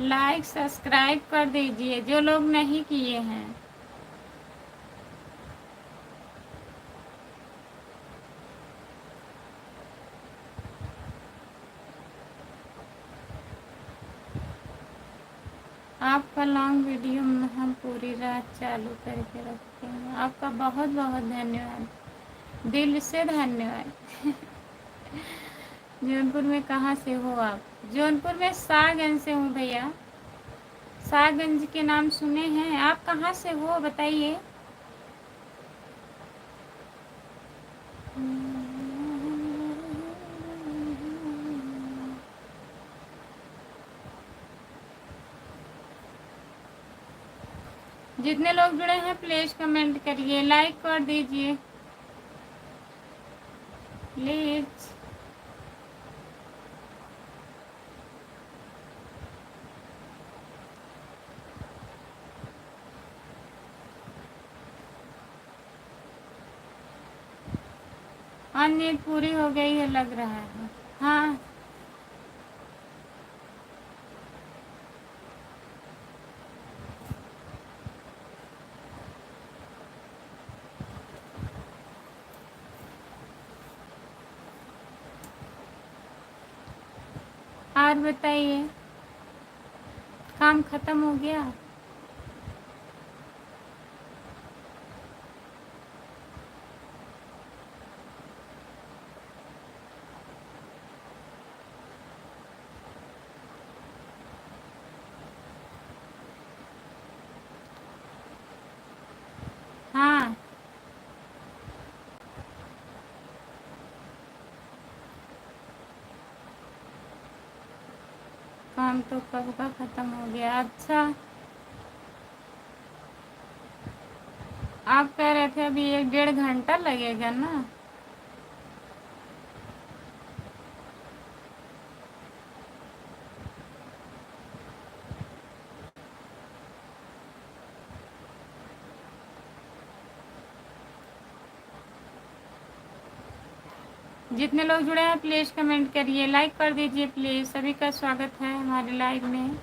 Speaker 1: लाइक सब्सक्राइब कर दीजिए जो लोग नहीं किए हैं। आपका लॉन्ग वीडियो में हम पूरी रात चालू करके रखते हैं। आपका बहुत बहुत धन्यवाद, दिल से धन्यवाद। जौनपुर में कहाँ से हो आप? जौनपुर में शाहगंज से हूँ भैया। शाहगंज के नाम सुने हैं? आप कहाँ से हो बताइए। जितने लोग जुड़े हैं प्लीज़ कमेंट करिए, लाइक कर दीजिए प्लीज़। हाँ नींद पूरी हो गई है लग रहा है। हाँ और बताइए, काम खत्म हो गया? काम तो कब का ख़त्म हो गया। अच्छा, आप कह रहे थे अभी 1 डेढ़ घंटा लगेगा ना। जितने लोग जुड़े हैं प्लीज़ कमेंट करिए, लाइक कर दीजिए प्लीज़। सभी का स्वागत है हमारे लाइव में।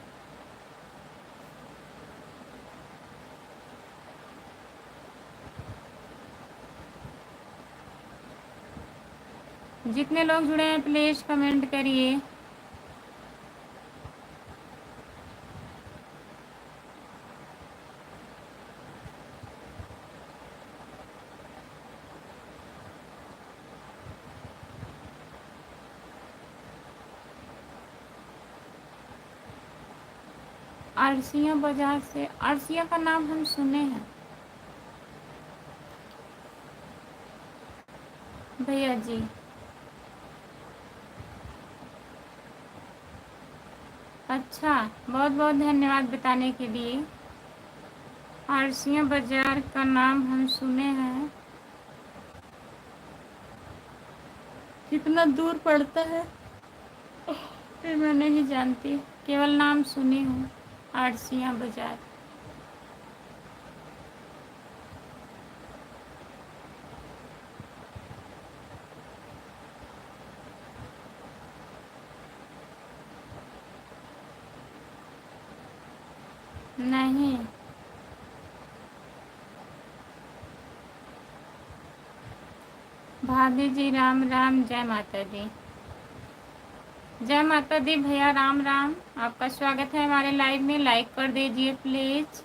Speaker 1: जितने लोग जुड़े हैं प्लीज़ कमेंट करिए। अरसिया बाजार से, अरसिया का नाम हम सुने हैं भैया जी। अच्छा, बहुत बहुत धन्यवाद बताने के लिए। अरसिया बाजार का नाम हम सुने हैं, कितना दूर पड़ता है फिर मैं नहीं जानती, केवल नाम सुनी हूँ अरसिया बाजार। नहीं, भाभी जी राम राम, जय माता दी। जय माता दी भैया, राम राम। आपका स्वागत है हमारे लाइव में, लाइक कर दीजिए प्लीज़।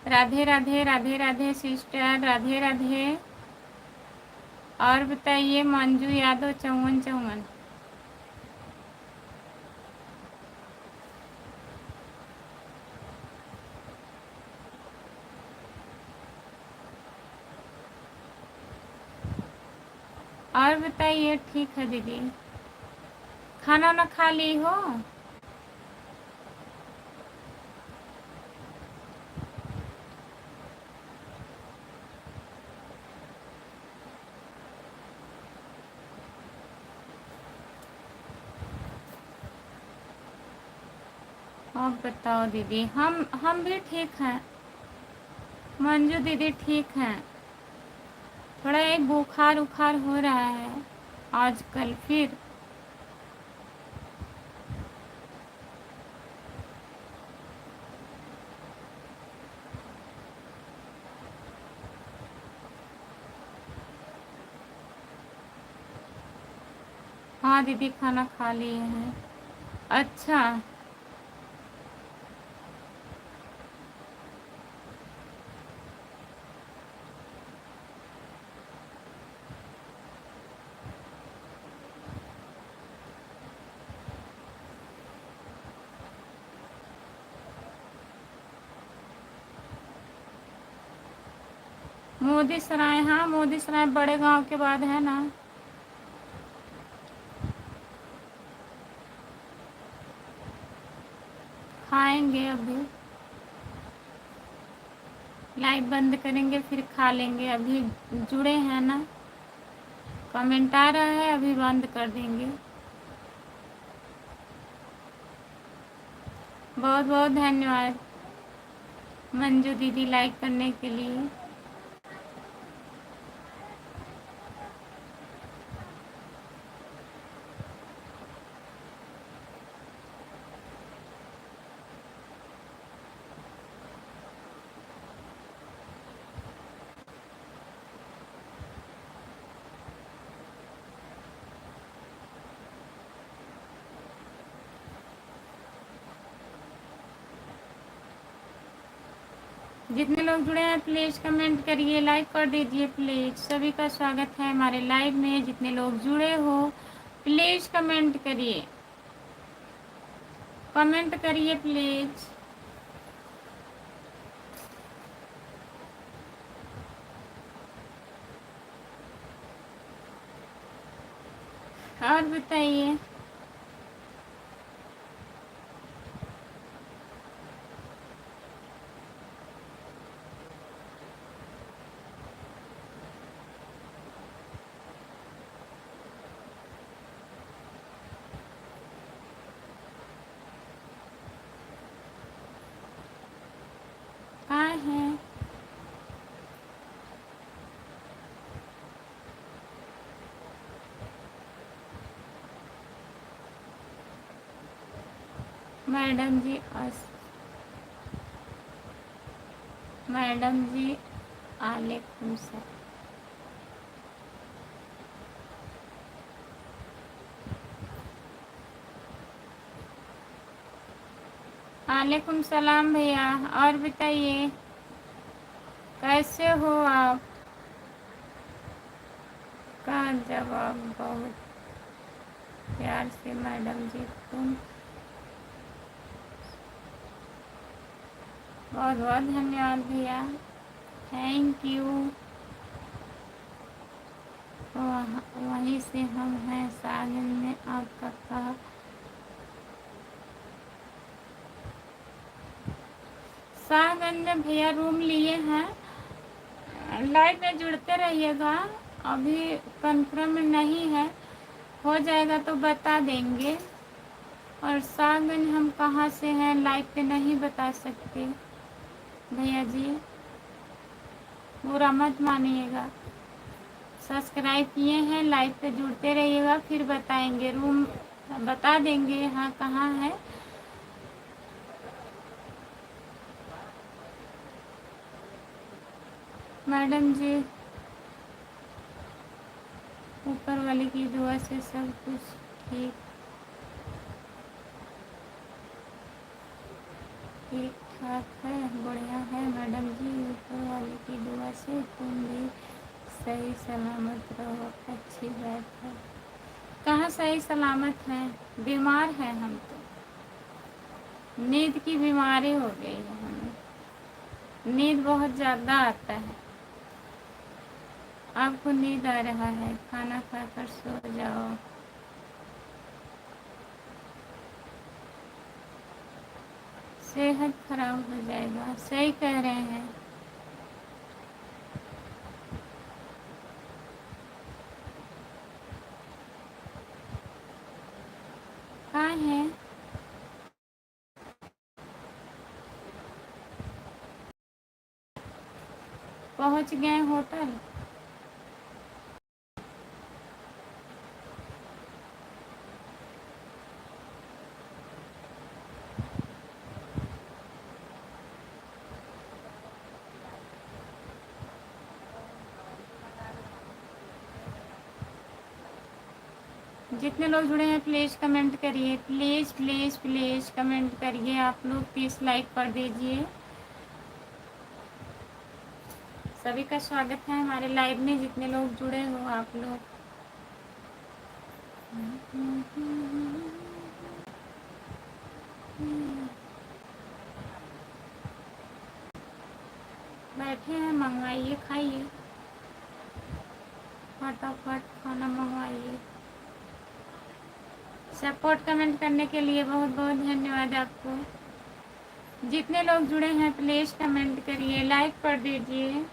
Speaker 1: राधे राधे, राधे राधे सिस्टर, राधे राधे। और बताइए मंजू यादव 5454। और बताइए, ठीक है दीदी, खाना ना खा ली हो? आप बताओ दीदी। हम भी ठीक हैं, मंजू दीदी ठीक हैं। थोड़ा एक बुखार उखार हो रहा है आजकल फिर। हाँ दीदी, खाना खा लिए हैं। अच्छा, मोदी सराय, हाँ मोदी सराय बड़े गांव के बाद है ना। खाएंगे अभी, लाइव बंद करेंगे फिर खा लेंगे। अभी जुड़े हैं ना, कमेंट आ रहा है, अभी बंद कर देंगे। बहुत बहुत धन्यवाद मंजू दीदी लाइक करने के लिए। जितने लोग जुड़े हैं प्लीज़ कमेंट करिए, लाइक कर दीजिए प्लीज़। सभी का स्वागत है हमारे लाइव में। जितने लोग जुड़े हो प्लीज़ कमेंट करिए, कमेंट करिए प्लीज़। और बताइए। मैडम जी मैडम जी वालेकुम सलाम। वालेकुम सलाम भैया। और बताइए कैसे हो आप? का जवाब बहुत प्यार से मैडम जी तुम। बहुत बहुत धन्यवाद भैया, थैंक यू। वहीं से हम हैं साजन ने आपका कहा। शाहगंज में भैया रूम लिए हैं, लाइव में जुड़ते रहिएगा। अभी कंफर्म नहीं है, हो जाएगा तो बता देंगे। और शाहगंज हम कहाँ से हैं लाइव पे नहीं बता सकते भैया जी, बुरा मत मानिएगा। सब्सक्राइब किए हैं, लाइव पे जुड़ते रहिएगा, फिर बताएंगे, रूम बता देंगे यहाँ कहाँ है। मैडम जी ऊपर वाले की दुआ से सब कुछ ठीक ठीक ठाक है, बढ़िया है मैडम जी। ऊपर वाले की दुआ से तुम भी सही सलामत रहो, अच्छी बात है। कहाँ सही सलामत है, बीमार हैं हम तो। नींद की बीमारी हो गई है हमें, नींद बहुत ज़्यादा आता है। आपको नींद आ रहा है, खाना खाकर सो जाओ। सेहत खराब हो जाएगा, सही कह रहे हैं। कहाँ हैं? पहुँच गए होटल? जितने लोग जुड़े हैं प्लीज़ कमेंट करिए, प्लीज़ प्लीज़ प्लीज़ कमेंट करिए। आप लोग प्लीज़ लाइक कर दीजिए। सभी का स्वागत है हमारे लाइव में, जितने लोग जुड़े हो आप लोग। बैठे हैं, मंगवाइए, खाइए, फटाफट खाना मंगवाइए। सपोर्ट कमेंट करने के लिए बहुत बहुत धन्यवाद आपको। जितने लोग जुड़े हैं प्लीज़ कमेंट करिए, लाइक कर दीजिए।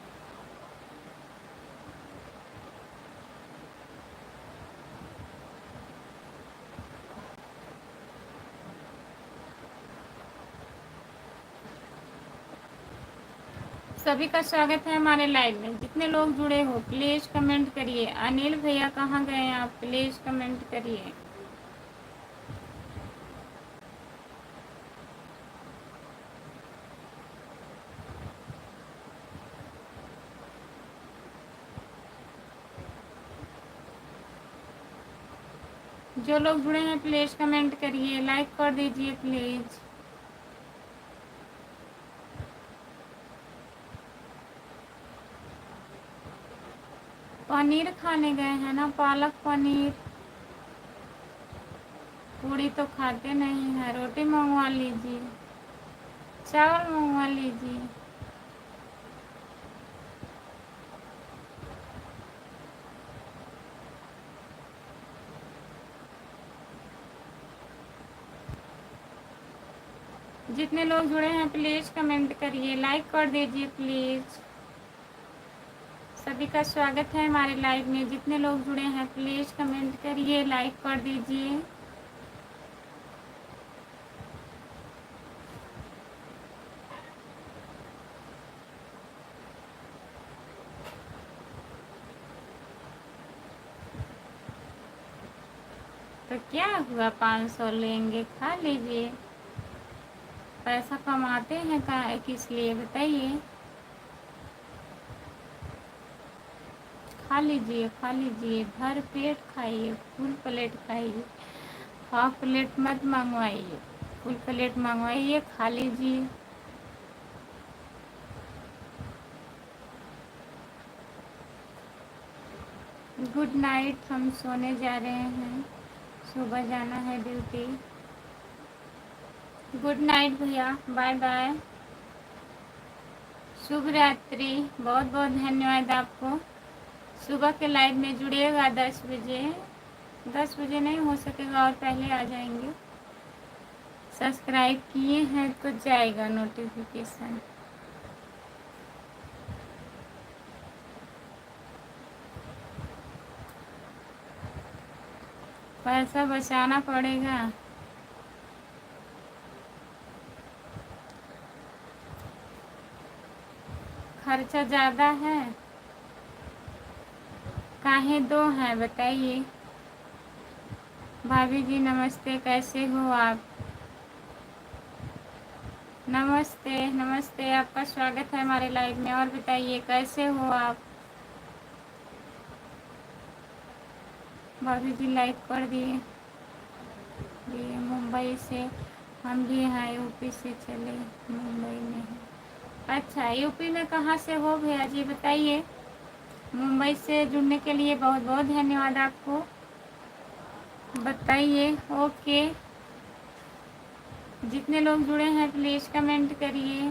Speaker 1: सभी का स्वागत है हमारे लाइव में, जितने लोग जुड़े हो प्लीज़ कमेंट करिए। अनिल भैया कहाँ गए हैं आप, प्लीज़ कमेंट करिए। जो लोग जुड़े हैं प्लीज़ कमेंट करिए, लाइक कर दीजिए प्लीज़। पनीर खाने गए हैं ना, पालक पनीर। पूड़ी तो खाते नहीं हैं, रोटी मंगवा लीजिए, चावल मंगवा लीजिए। जितने लोग जुड़े हैं प्लीज़ कमेंट करिए, लाइक कर दीजिए प्लीज़। सभी का स्वागत है हमारे लाइव में, जितने लोग जुड़े हैं प्लीज़ कमेंट करिए, लाइक कर दीजिए। तो क्या हुआ, 500 लेंगे, खा लीजिए। पैसा कमाते हैं का किस लिए बताइए। खा लीजिए, भर पेट खाइए, फुल प्लेट खाइए, हाफ प्लेट मत मंगवाइए, फुल प्लेट मंगवाइए, खा लीजिए। गुड नाइट, हम सोने जा रहे हैं, सुबह जाना है ड्यूटी। गुड नाइट भैया, बाय बाय, शुभ रात्रि। बहुत बहुत धन्यवाद आपको। सुबह के लाइव में जुड़िएगा 10 बजे। 10 बजे नहीं हो सकेगा और पहले आ जाएंगे। सब्सक्राइब किए हैं तो जाएगा नोटिफिकेशन। पैसा बचाना पड़ेगा। खर्चा ज़्यादा है। काहे दो हैं बताइए। भाभी जी नमस्ते, कैसे हो आप? नमस्ते नमस्ते, आपका स्वागत है हमारे लाइव में। और बताइए कैसे हो आप? भाभी जी लाइक कर दिए। ये मुंबई से, हम भी हैं यूपी से, चले मुंबई में हैं। अच्छा, यूपी में कहाँ से हो भैया जी बताइए। मुंबई से जुड़ने के लिए बहुत बहुत धन्यवाद आपको। बताइए। ओके, जितने लोग जुड़े हैं प्लीज़ कमेंट करिए।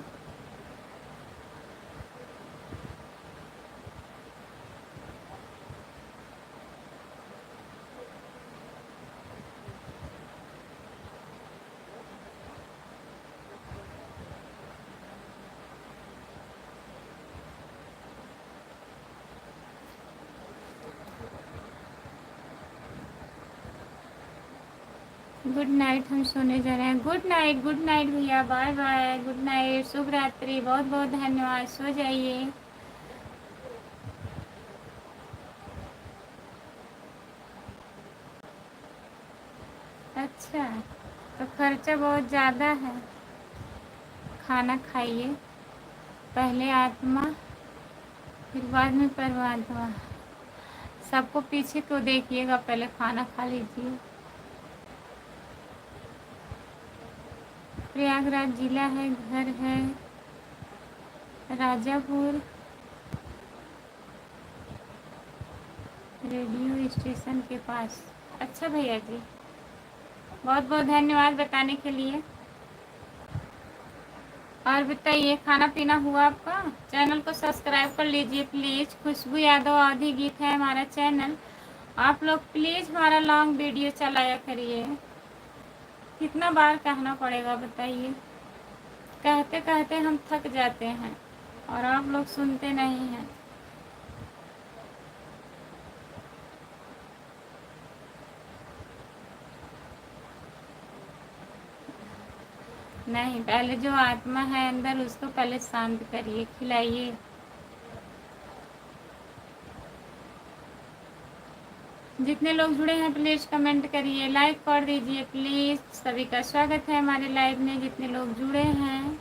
Speaker 1: गुड नाइट, हम सोने जा रहे हैं। गुड नाइट भैया, बाय बाय, गुड नाइट, शुभ रात्रि, बहुत बहुत धन्यवाद, सो जाइए। अच्छा, तो खर्चा बहुत ज़्यादा है। खाना खाइए, पहले आत्मा फिर बाद में परमात्मा। सबको पीछे को देखिएगा, पहले खाना खा लीजिए। प्रयागराज जिला है, घर है राजापुर, रेडियो स्टेशन के पास। अच्छा भैया जी, बहुत बहुत धन्यवाद बताने के लिए। और बताइए, खाना पीना हुआ आपका? चैनल को सब्सक्राइब कर लीजिए प्लीज़। खुशबू यादव आदि गीत है हमारा चैनल। आप लोग प्लीज़ हमारा लॉन्ग वीडियो चलाया करिए। कितना बार कहना पड़ेगा बताइए। कहते कहते हम थक जाते हैं और आप लोग सुनते नहीं हैं। नहीं, पहले जो आत्मा है अंदर उसको पहले शांत करिए, खिलाइए। जितने लोग जुड़े हैं प्लीज़ कमेंट करिए, लाइक कर दीजिए प्लीज़। सभी का स्वागत है हमारे लाइव में, जितने लोग जुड़े हैं।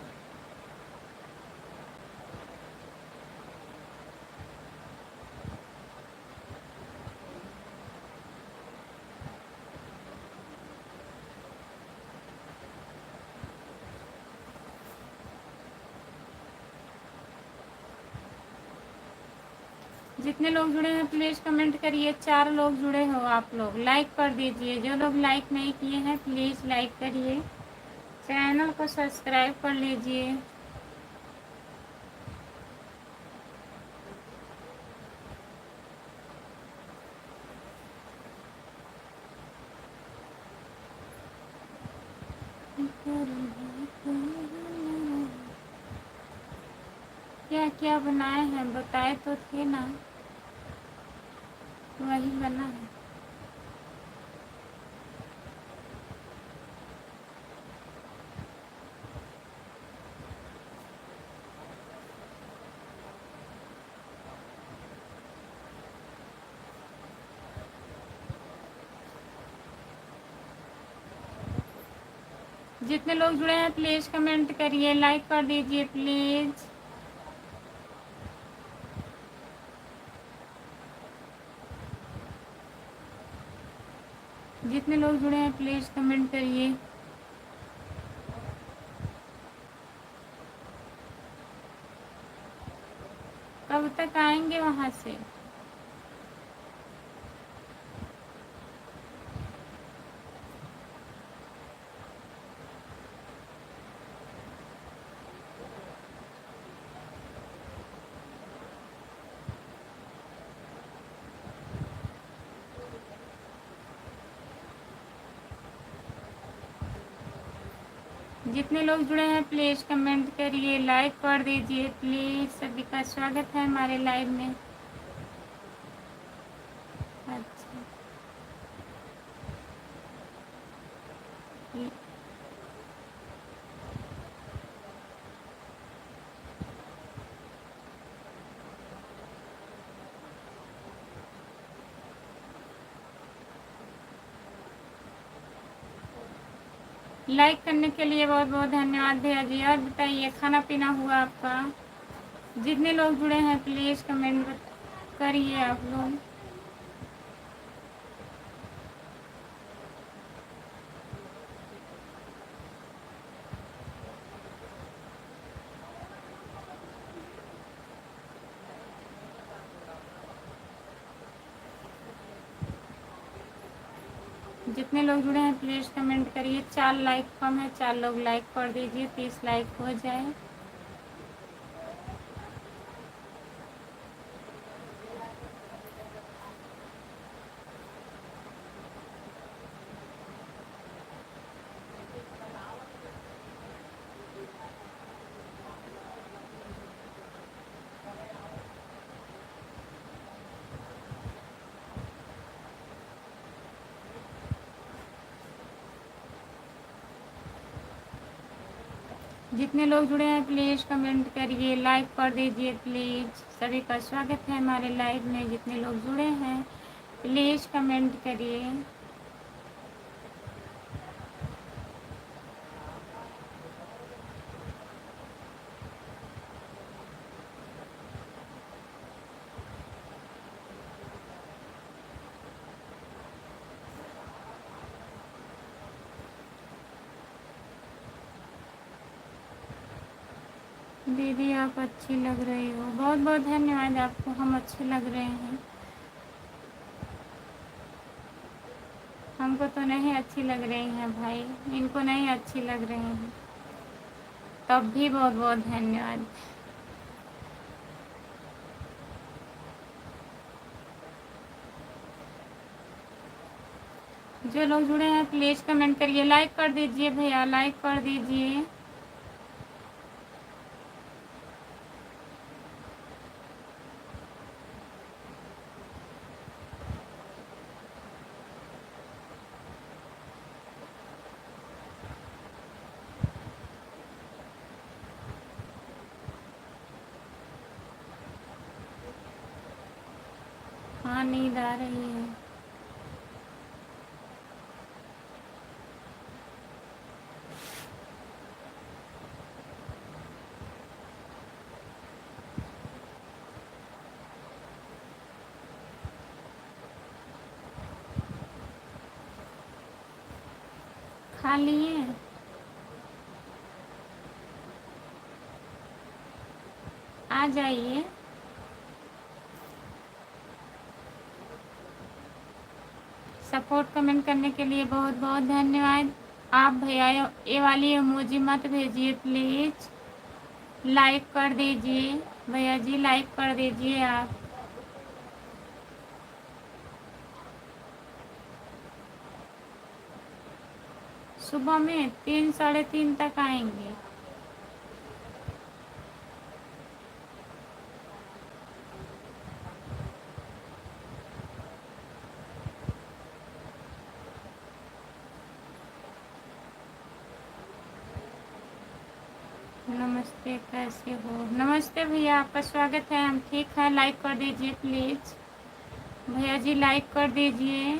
Speaker 1: जितने लोग जुड़े हैं प्लीज़ कमेंट करिए। 4 लोग जुड़े हो आप लोग, लाइक कर दीजिए। जो लोग लाइक नहीं किए हैं प्लीज़ लाइक करिए, चैनल को सब्सक्राइब कर लीजिए। क्या क्या बनाए हैं बताए तो थे ना, वही बना है। जितने लोग जुड़े हैं प्लीज़ कमेंट करिए, लाइक कर दीजिए प्लीज़। जितने लोग जुड़े हैं प्लीज़ कमेंट करिए। कब तक आएंगे वहाँ से? जितने लोग जुड़े हैं प्लीज़ कमेंट करिए, लाइक कर दीजिए प्लीज़। सभी का स्वागत है हमारे लाइव में। अच्छा, लाइक करने के लिए बहुत बहुत धन्यवाद भैया जी। और बताइए खाना पीना हुआ आपका? जितने लोग जुड़े हैं प्लीज़ कमेंट करिए आप लोग। जितने लोग जुड़े हैं प्लीज़ कमेंट करिए। 4 लाइक कम है, 4 लोग लाइक कर दीजिए, 30 लाइक हो जाए। जितने लोग जुड़े हैं प्लीज़ कमेंट करिए, लाइक कर दीजिए प्लीज़। सभी का स्वागत है हमारे लाइव में। जितने लोग जुड़े हैं प्लीज़ कमेंट करिए। दीदी आप अच्छी लग रही हो, बहुत बहुत धन्यवाद आपको। हम अच्छे लग रहे हैं? हमको तो नहीं अच्छी लग रही हैं भाई, इनको नहीं अच्छी लग रही हैं, तब भी बहुत बहुत धन्यवाद। जो लोग जुड़े हैं प्लीज़ कमेंट करिए, लाइक कर दीजिए भैया, लाइक कर दीजिए। हाँ नींद आ रही है। खा लिए? आ जाइए। सपोर्ट कमेंट करने के लिए बहुत बहुत धन्यवाद। आप भैया ये वाली इमोजी मत भेजिए प्लीज़, लाइक कर दीजिए भैया जी, लाइक कर दीजिए आप। सुबह में 3 साढ़े 3 तक आएंगे। नमस्ते, कैसे हो? नमस्ते भैया, आपका स्वागत है। हम ठीक है, लाइक कर दीजिए प्लीज़ भैया जी, लाइक कर दीजिए।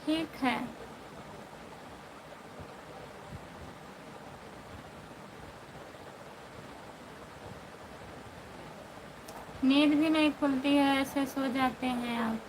Speaker 1: ठीक है। नींद भी नहीं खुलती है, ऐसे सो जाते हैं आप।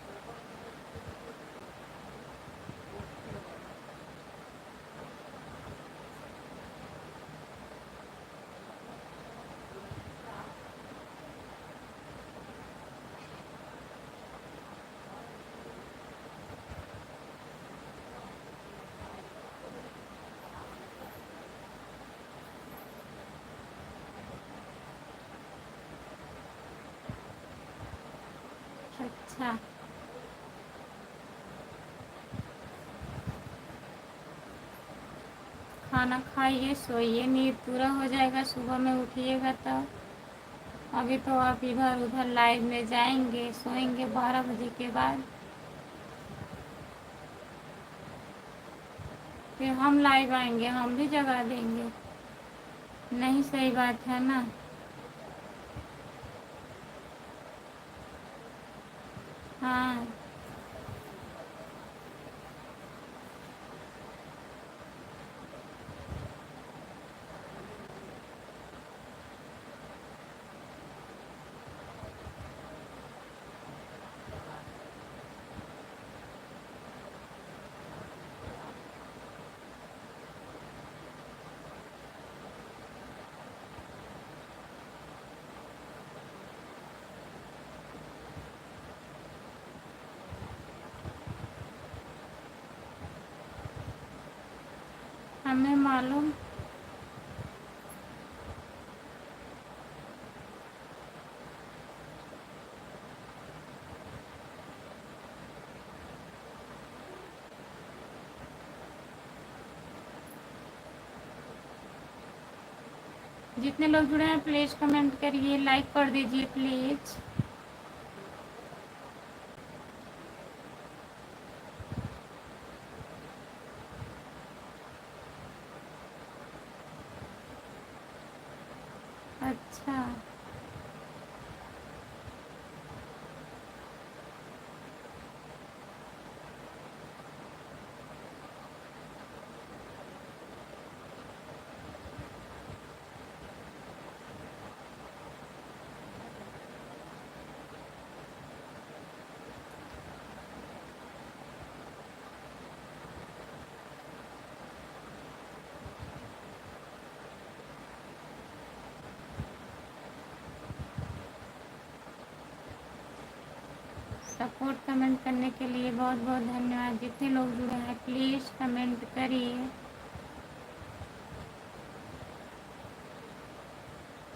Speaker 1: अच्छा, खाना खाइए, सोइए, नींद पूरा हो जाएगा, सुबह में उठिएगा तब। अभी तो आप इधर उधर लाइव में जाएंगे, सोएंगे 12 बजे के बाद, फिर हम लाइव आएंगे, हम भी जगा देंगे। नहीं, सही बात है ना। हाँ, हमें मालूम। जितने लोग जुड़े हैं प्लीज़ कमेंट करिए, लाइक कर दीजिए प्लीज़। अच्छा, सपोर्ट कमेंट करने के लिए बहुत बहुत धन्यवाद। जितने लोग जुड़े हैं प्लीज़ कमेंट करिए,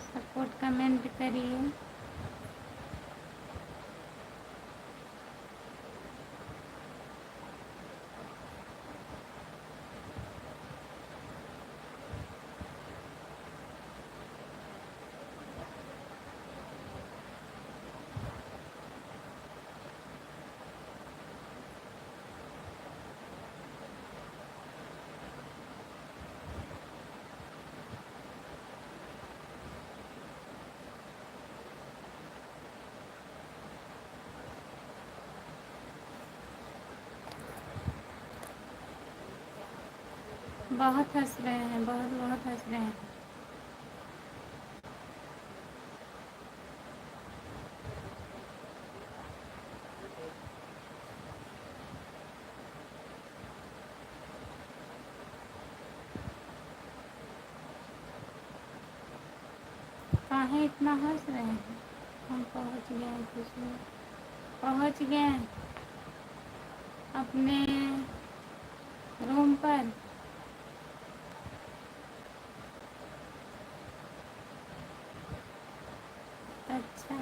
Speaker 1: सपोर्ट कमेंट करिए। बहुत हंस रहे हैं, बहुत बहुत हंस रहे हैं। काहे इतना हंस रहे हैं? हम पहुंच गए हैं, कुछ पहुंच गए हैं अपने रूम पर। अच्छा,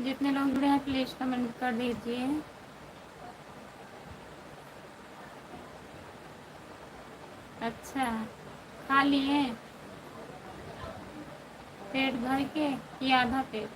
Speaker 1: जितने लोग जुड़े हैं प्लीज़ कमेंट कर दीजिए। अच्छा, खा लिए पेट भर के कि आधा पेट?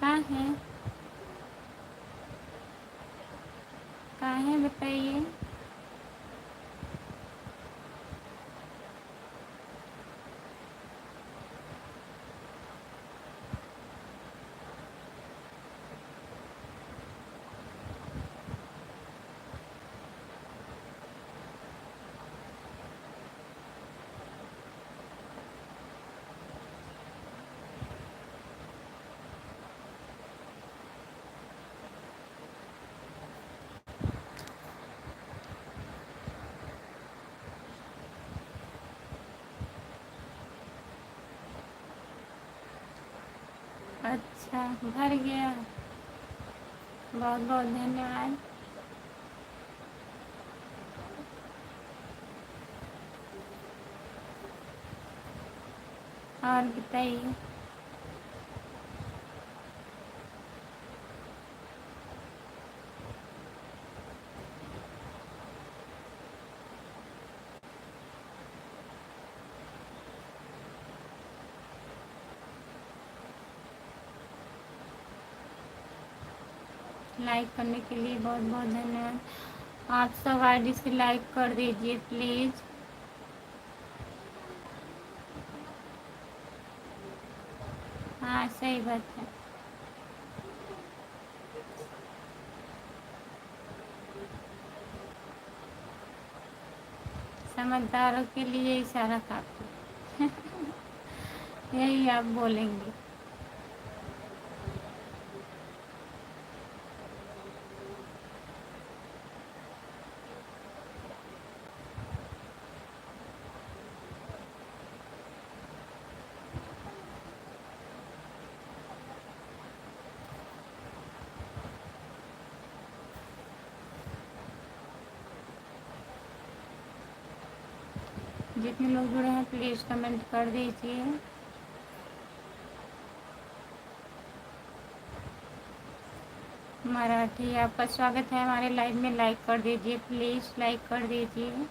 Speaker 1: कहाँ है? कहाँ है बताइए। अच्छा, भर गया। बहुत बहुत धन्यवाद। और बताइए। लाइक करने के लिए बहुत बहुत धन्यवाद। आप सब आईडी से लाइक कर दीजिए प्लीज़। हाँ, सही बात है। समझदारों के लिए इशारा काफ़ी। यही आप बोलेंगे। जितने लोग जुड़े हैं प्लीज़ कमेंट कर दीजिए। मराठी, आपका स्वागत है हमारे लाइव में। लाइक कर दीजिए प्लीज़, लाइक कर दीजिए।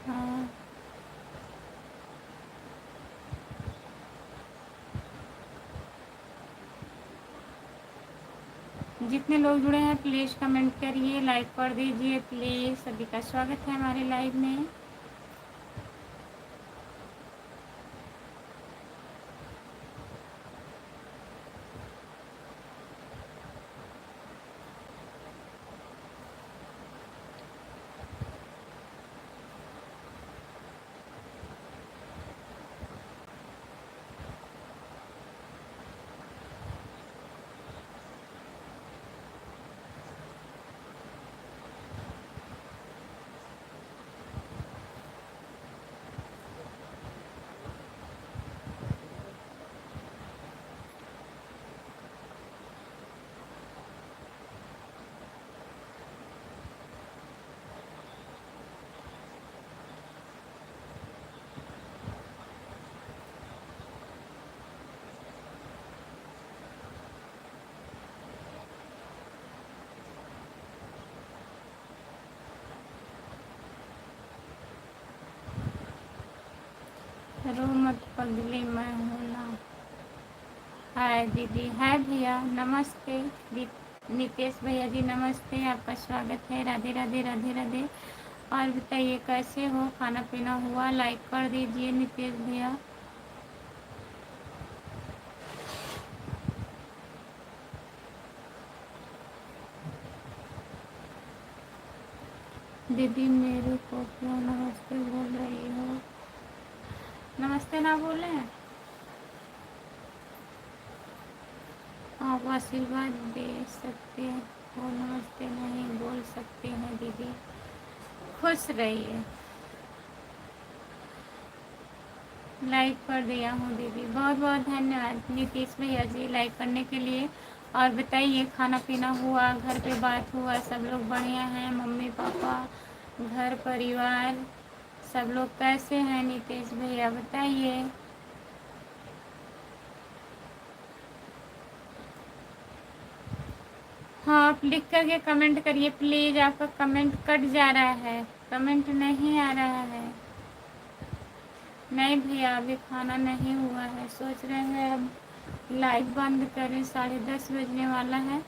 Speaker 1: हाँ, जितने लोग जुड़े हैं प्लीज़ कमेंट करिए, लाइक कर दीजिए प्लीज़। सभी का स्वागत है हमारे लाइव में। रो मत पगली, मैं हूँ ना। हाय दीदी, हाय भैया, नमस्ते। नितेश भैया जी नमस्ते, आपका स्वागत है। राधे राधे राधे राधे। और बताइए कैसे हो, खाना पीना हुआ? लाइक कर दीजिए नितेश भैया। दीदी मेरे को क्यों नमस्ते बोल रही हो? नमस्ते ना बोले? आप आशीर्वाद दे सकते हो, नमस्ते नहीं बोल सकते हैं दीदी। खुश रहिए। लाइक कर दिया हूँ दीदी, बहुत बहुत धन्यवाद नीतीश भैया जी लाइक करने के लिए। और बताइए खाना पीना हुआ, घर पे बात हुआ, सब लोग बढ़िया हैं? मम्मी पापा, घर परिवार सब लोग कैसे हैं? नीतीश भैया बताइए। हाँ, आप लिख करके कमेंट करिए प्लीज़। आपका कमेंट कट जा रहा है, कमेंट नहीं आ रहा है। नहीं भैया अभी खाना नहीं हुआ है, सोच रहे हैं अब लाइव बंद करें, 10:30 बजने वाला है,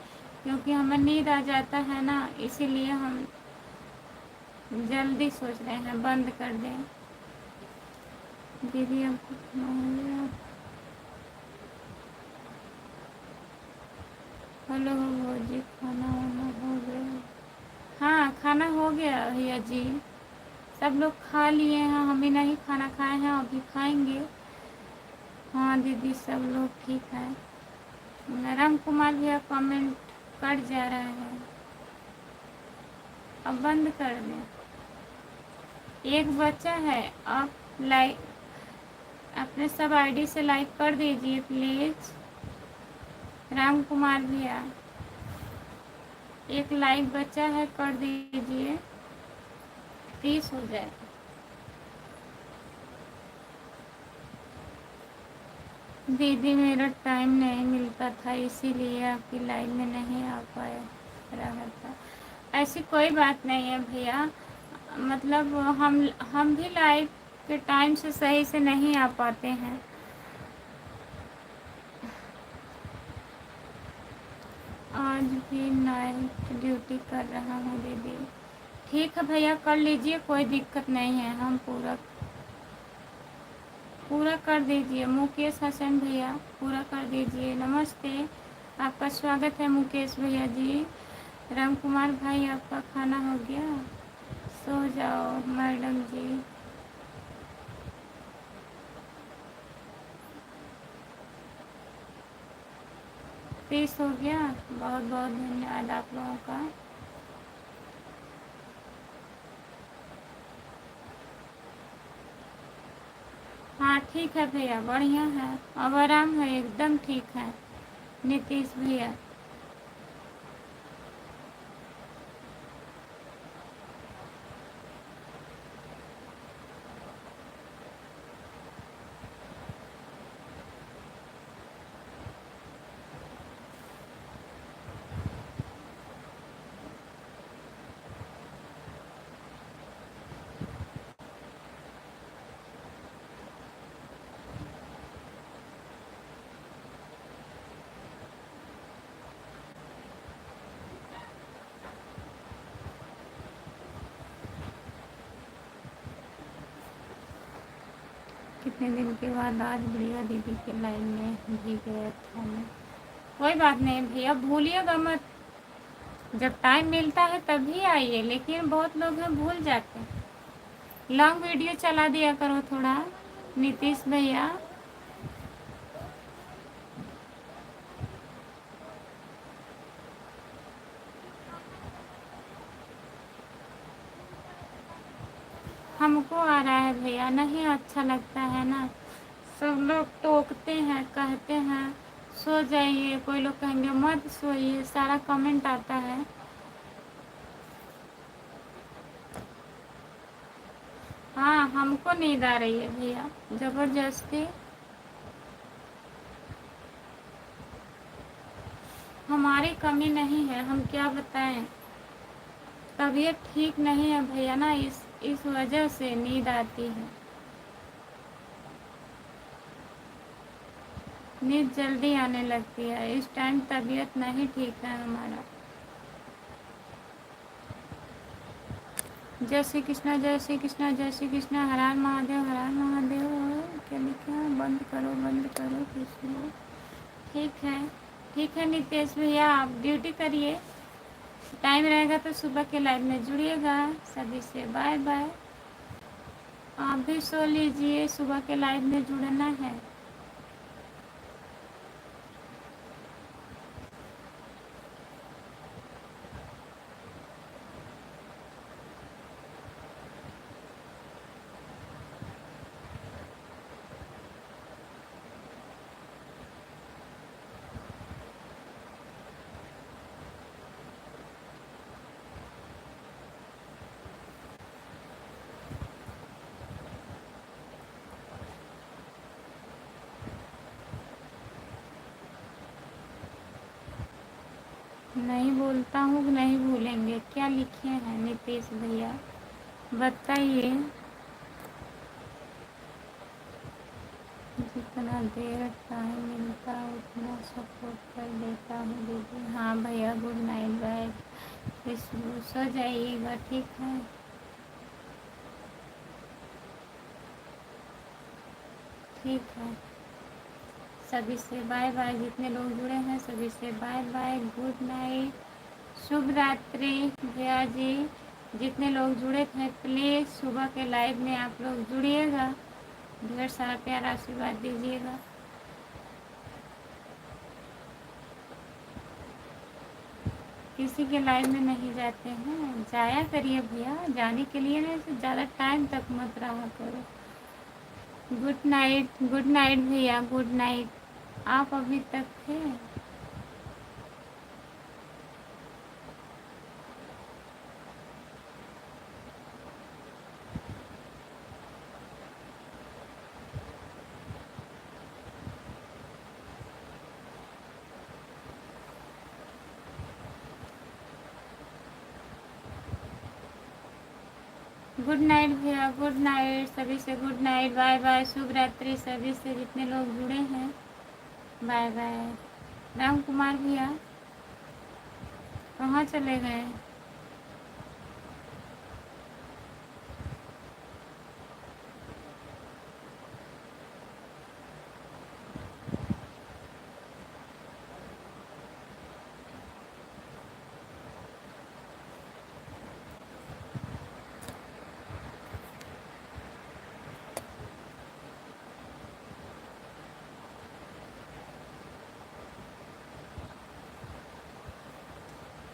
Speaker 1: क्योंकि हमें नींद आ जाता है ना, इसीलिए हम जल्दी सोच रहे हैं बंद कर दें। दीदी अब खाना हो गया? हेलो भौजी, खाना वाना हो गया? हाँ खाना हो गया भैया जी, सब लोग खा लिए हैं, हम ही नहीं खाना खाए हैं, अभी खाएंगे। हाँ दीदी सब लोग ठीक है। राम कुमार भैया कमेंट कट जा रहा है, अब बंद कर दें। एक बच्चा है, आप लाइक अपने सब आईडी से लाइक कर दीजिए प्लीज़। राम कुमार भैया एक लाइक बच्चा है, कर दीजिए, 30 हो जाए। दीदी मेरा टाइम नहीं मिलता था, इसीलिए आपकी लाइव में नहीं आ पाया रहा था। ऐसी कोई बात नहीं है भैया, मतलब हम भी लाइव के टाइम से सही से नहीं आ पाते हैं। आज भी नाइट ड्यूटी कर रहा हूँ दीदी। ठीक है भैया कर लीजिए, कोई दिक्कत नहीं है, हम पूरा पूरा कर दीजिए। मुकेश हसन भैया पूरा कर दीजिए। नमस्ते, आपका स्वागत है मुकेश भैया जी। राम कुमार भाई आपका खाना हो गया? सो जाओ मैडम जी। 30 हो गया, बहुत बहुत धन्यवाद आप लोगों का। हाँ ठीक है भैया, बढ़िया है, अब आराम है, एकदम ठीक है नीतीश भैया। कितने दिन के बाद आज बढ़िया दीदी के लाइन में भी गया था मैं। कोई बात नहीं भैया, भूलिएगा मत, जब टाइम मिलता है तभी आइए, लेकिन बहुत लोग हैं भूल जाते हैं। लॉन्ग वीडियो चला दिया करो थोड़ा नीतीश भैया। हमको आ रहा है भैया, नहीं अच्छा लगता है ना, सब लोग टोकते हैं, कहते हैं सो जाइए, कोई लोग कहेंगे मत सोइए, सारा कमेंट आता है। हाँ हमको नींद आ रही है भैया ज़बरदस्ती। हमारी कमी नहीं है, हम क्या बताएं, तबीयत ठीक नहीं है भैया ना, इस वजह से नींद आती है। नींद जल्दी आने लगती है, इस टाइम तबीयत नहीं ठीक है हमारा। जय श्री कृष्णा, जय श्री कृष्णा, जय श्री कृष्णा, हर हर महादेव, हर हर महादेव। क्या लिखा? बंद करो बंद करो कृष्ण। ठीक है ठीक है नीतीश भैया, आप ड्यूटी करिए, टाइम रहेगा तो सुबह के लाइव में जुड़िएगा। सभी से बाय बाय। आप भी सो लीजिए, सुबह के लाइव में जुड़ना है। नहीं बोलता हूँ, नहीं भूलेंगे। क्या लिखे हैं नीतीश भैया, बताइए। जितना देर टाइम मिलता उतना सपोर्ट कर देता हूँ दीदी। हाँ भैया, गुड नाइट, बाय। खुशबू, सो जाइएगा, ठीक है। ठीक है, सभी से बाय बाय। जितने लोग जुड़े हैं सभी से बाय बाय, गुड नाइट, शुभ रात्रि। भैया जी, जितने लोग जुड़े थे प्लीज़ सुबह के लाइव में आप लोग जुड़िएगा, ढेर सारा प्यार आशीर्वाद दीजिएगा। किसी के लाइव में नहीं जाते हैं, जाया करिए भैया, जाने के लिए ना ज़्यादा टाइम तक मत रहा करो। गुड नाइट, गुड नाइट भैया, गुड नाइट। आप अभी तक थे? गुड नाइट भैया, गुड नाइट, सभी से गुड नाइट, बाय बाय, शुभ रात्रि सभी से जितने लोग जुड़े हैं, बाय बाय। राम कुमार भैया कहाँ चले गए?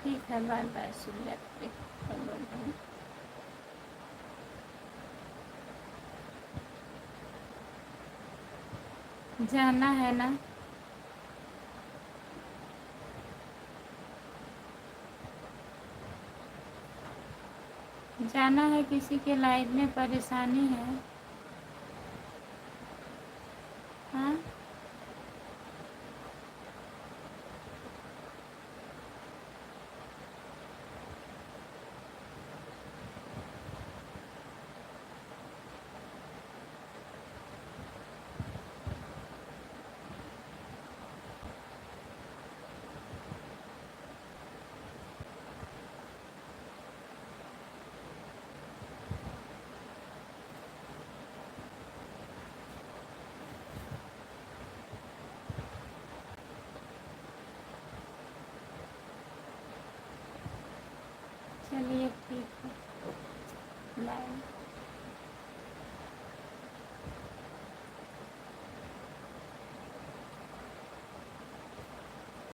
Speaker 1: ठीक है, बाय बाय, शुभ रात्रि। जाना है ना? जाना है, किसी के लाइफ में परेशानी है? हाँ, चलिए ठीक है, बाय।